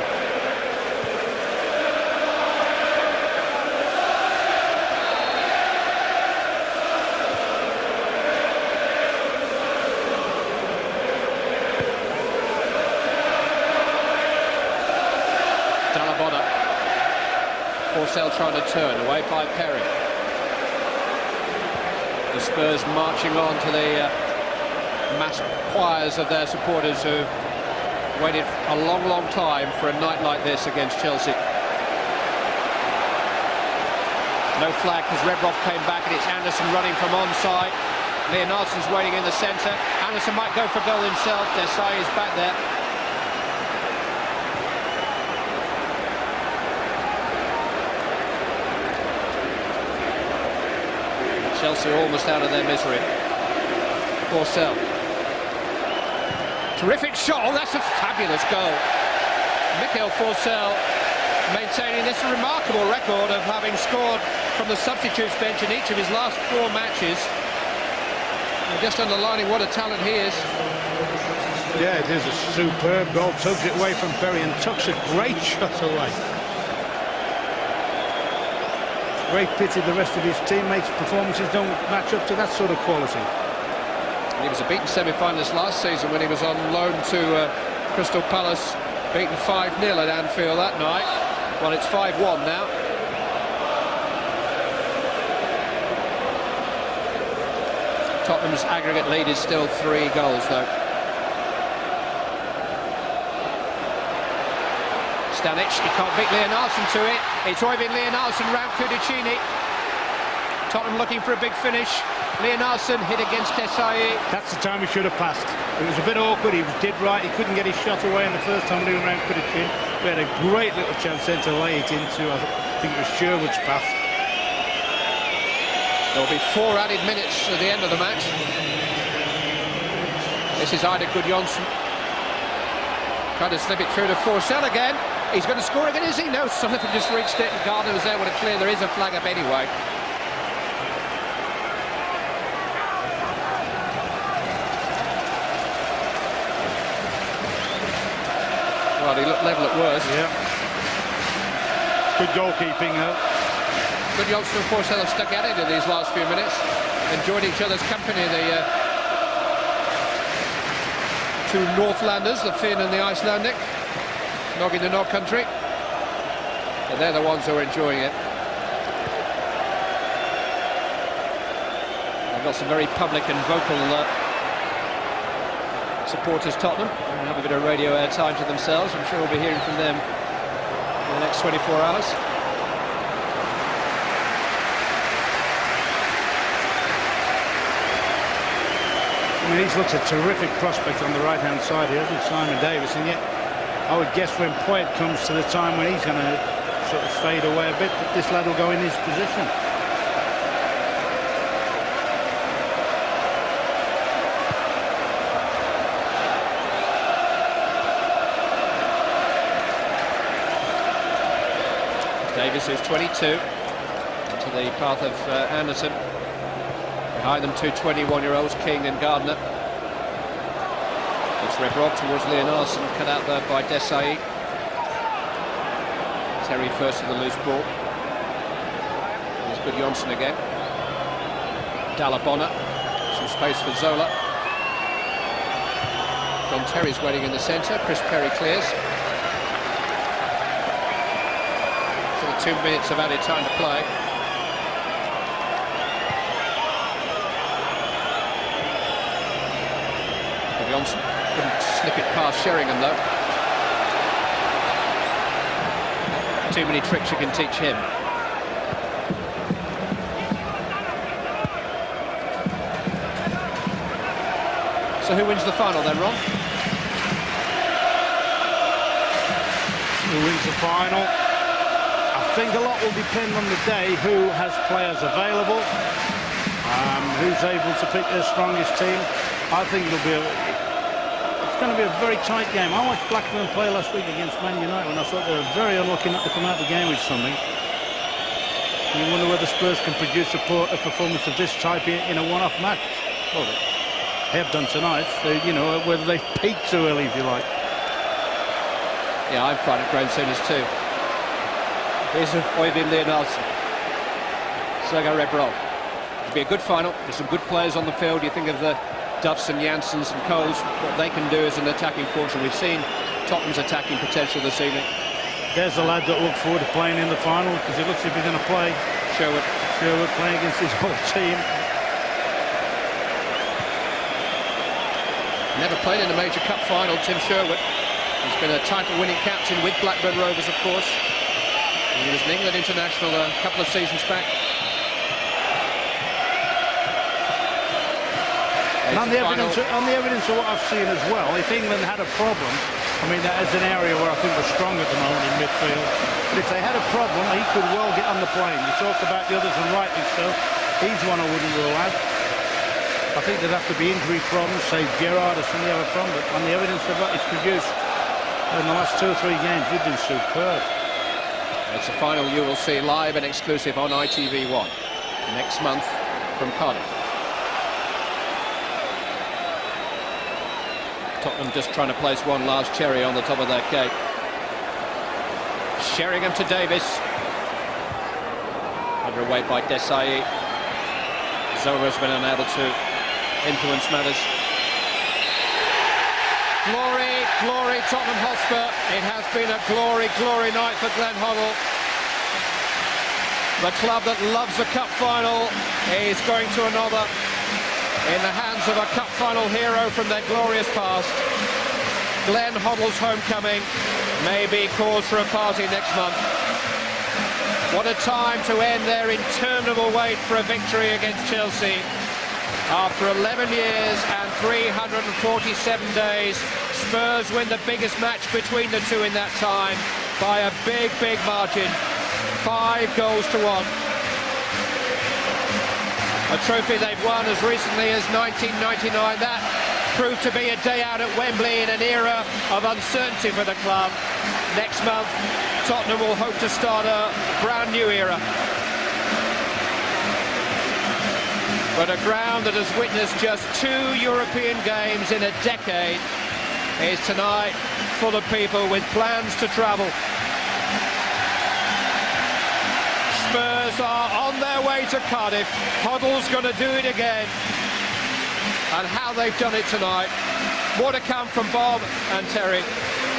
Forssell trying to turn, away by Perry. The Spurs marching on to the mass choirs of their supporters who've waited a long, long time for a night like this against Chelsea. No flag because Rebrov came back, and it's Anderson running from onside. Leonardson's waiting in the centre. Anderson might go for goal himself. Desai is back there. Chelsea almost out of their misery. Forssell. Terrific shot. Oh, that's a fabulous goal. Michael Forssell maintaining this remarkable record of having scored from the substitutes bench in each of his last 4 matches. And just underlining what a talent he is. Yeah, it is a superb goal. Tugs it away from Berry and tucks a great shot away. Great pity the rest of his teammates' performances don't match up to that sort of quality. He was a beaten semi-finalist last season when he was on loan to Crystal Palace, beaten 5-0 at Anfield that night. Well, it's 5-1 now. Tottenham's aggregate lead is still 3 goals, though. Stanic, he can't beat Leonardson to it. It's Øyvind Leonardson round Kudicini. Tottenham looking for a big finish. Leonardson hit against Desai. That's the time he should have passed. It was a bit awkward. He did right. He couldn't get his shot away in the first time doing round Kudicini. We had a great little chance then to lay it into, I think it was Sherwood's path. There'll be 4 added minutes at the end of the match. This is Ida Gudjonsson. Trying to slip it through to Forssell again. He's going to score again, is he? No, Sullivan just reached it and Gardner was able to clear. There is a flag up anyway. Well, he looked level at worst. Yeah. Good goalkeeping, though. Good Johnson and Forssell have stuck at it in these last few minutes. Enjoyed each other's company, the 2 Northlanders, the Finn and the Icelandic, nogging the North Country. But they're the ones who are enjoying it. They've got some very public and vocal supporters, Tottenham, and have a bit of radio airtime to themselves. I'm sure we'll be hearing from them in the next 24 hours. I mean, he's looked a terrific prospect on the right-hand side here, hasn't Simon Davies? And yet, I would guess when Poyet comes to the time when he's going to sort of fade away a bit, that this lad will go in his position. Davies, who's 22, into the path of Anderson. Behind them, 2 21-year-olds, King and Gardner. It's Rebrov towards Leonardson, cut out there by Desai. Terry first with the loose ball. There's Gudjonsson again. Dalabonna, some space for Zola. John Terry's waiting in the centre. Chris Perry clears. So the 2 minutes of added time to play. Johnson couldn't slip it past Sheringham, though. Too many tricks you can teach him. So who wins the final then, Ron? Who wins the final? I think a lot will depend on the day, who has players available, who's able to pick their strongest team. I think it's going to be a very tight game. I watched Blackburn play last week against Man United and I thought they were very unlucky not to come out of the game with something. You wonder whether Spurs can produce a performance of this type in a one-off match. Well, they have done tonight. You know, whether they've peaked too early, if you like. Yeah, I'm finding Graham Souness too. Here's Øyvind Leonardson. Sergei Rebrov. It'll be a good final. There's some good players on the field. You think of the Duffs and Janssens and Coles, what they can do as an attacking force, and we've seen Tottenham's attacking potential this evening. There's the lad that looked forward to playing in the final, because it looks as if he's going to play. Sherwood playing against his whole team. Never played in a major cup final, Tim Sherwood. He's been a title-winning captain with Blackburn Rovers, of course. And he was an England international a couple of seasons back. And on the evidence of what I've seen as well, if England had a problem, I mean, that is an area where I think we're strong at the moment in midfield. But if they had a problem, he could well get on the plane. You talked about the others, and rightly so. He's one I wouldn't rule out. I think there'd have to be injury problems, say Gerrard or somebody have a problem, but on the evidence of what it's produced in the last 2 or 3 games, we've been superb. It's a final you will see live and exclusive on ITV1 next month from Cardiff. Tottenham just trying to place one last cherry on the top of their cake. Sheringham to Davies. Underweight by Desai. Zora's been unable to influence matters. Glory, glory, Tottenham Hotspur. It has been a glory, glory night for Glenn Hoddle. The club that loves a cup final is going to another in the hands of a cup final hero from their glorious past. Glenn Hoddle's homecoming may be cause for a party next month. What a time to end their interminable wait for a victory against Chelsea. After 11 years and 347 days, Spurs win the biggest match between the two in that time by a big, big margin. 5 goals to 1. A trophy they've won as recently as 1999. That proved to be a day out at Wembley in an era of uncertainty for the club. Next month, Tottenham will hope to start a brand new era. But a ground that has witnessed just 2 European games in a decade is tonight full of people with plans to travel. Spurs are on their way to Cardiff. Hoddle's going to do it again. And how they've done it tonight. More to come from Bob and Terry.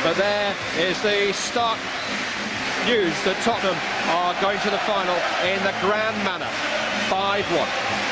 But there is the stark news that Tottenham are going to the final in the grand manner. 5-1.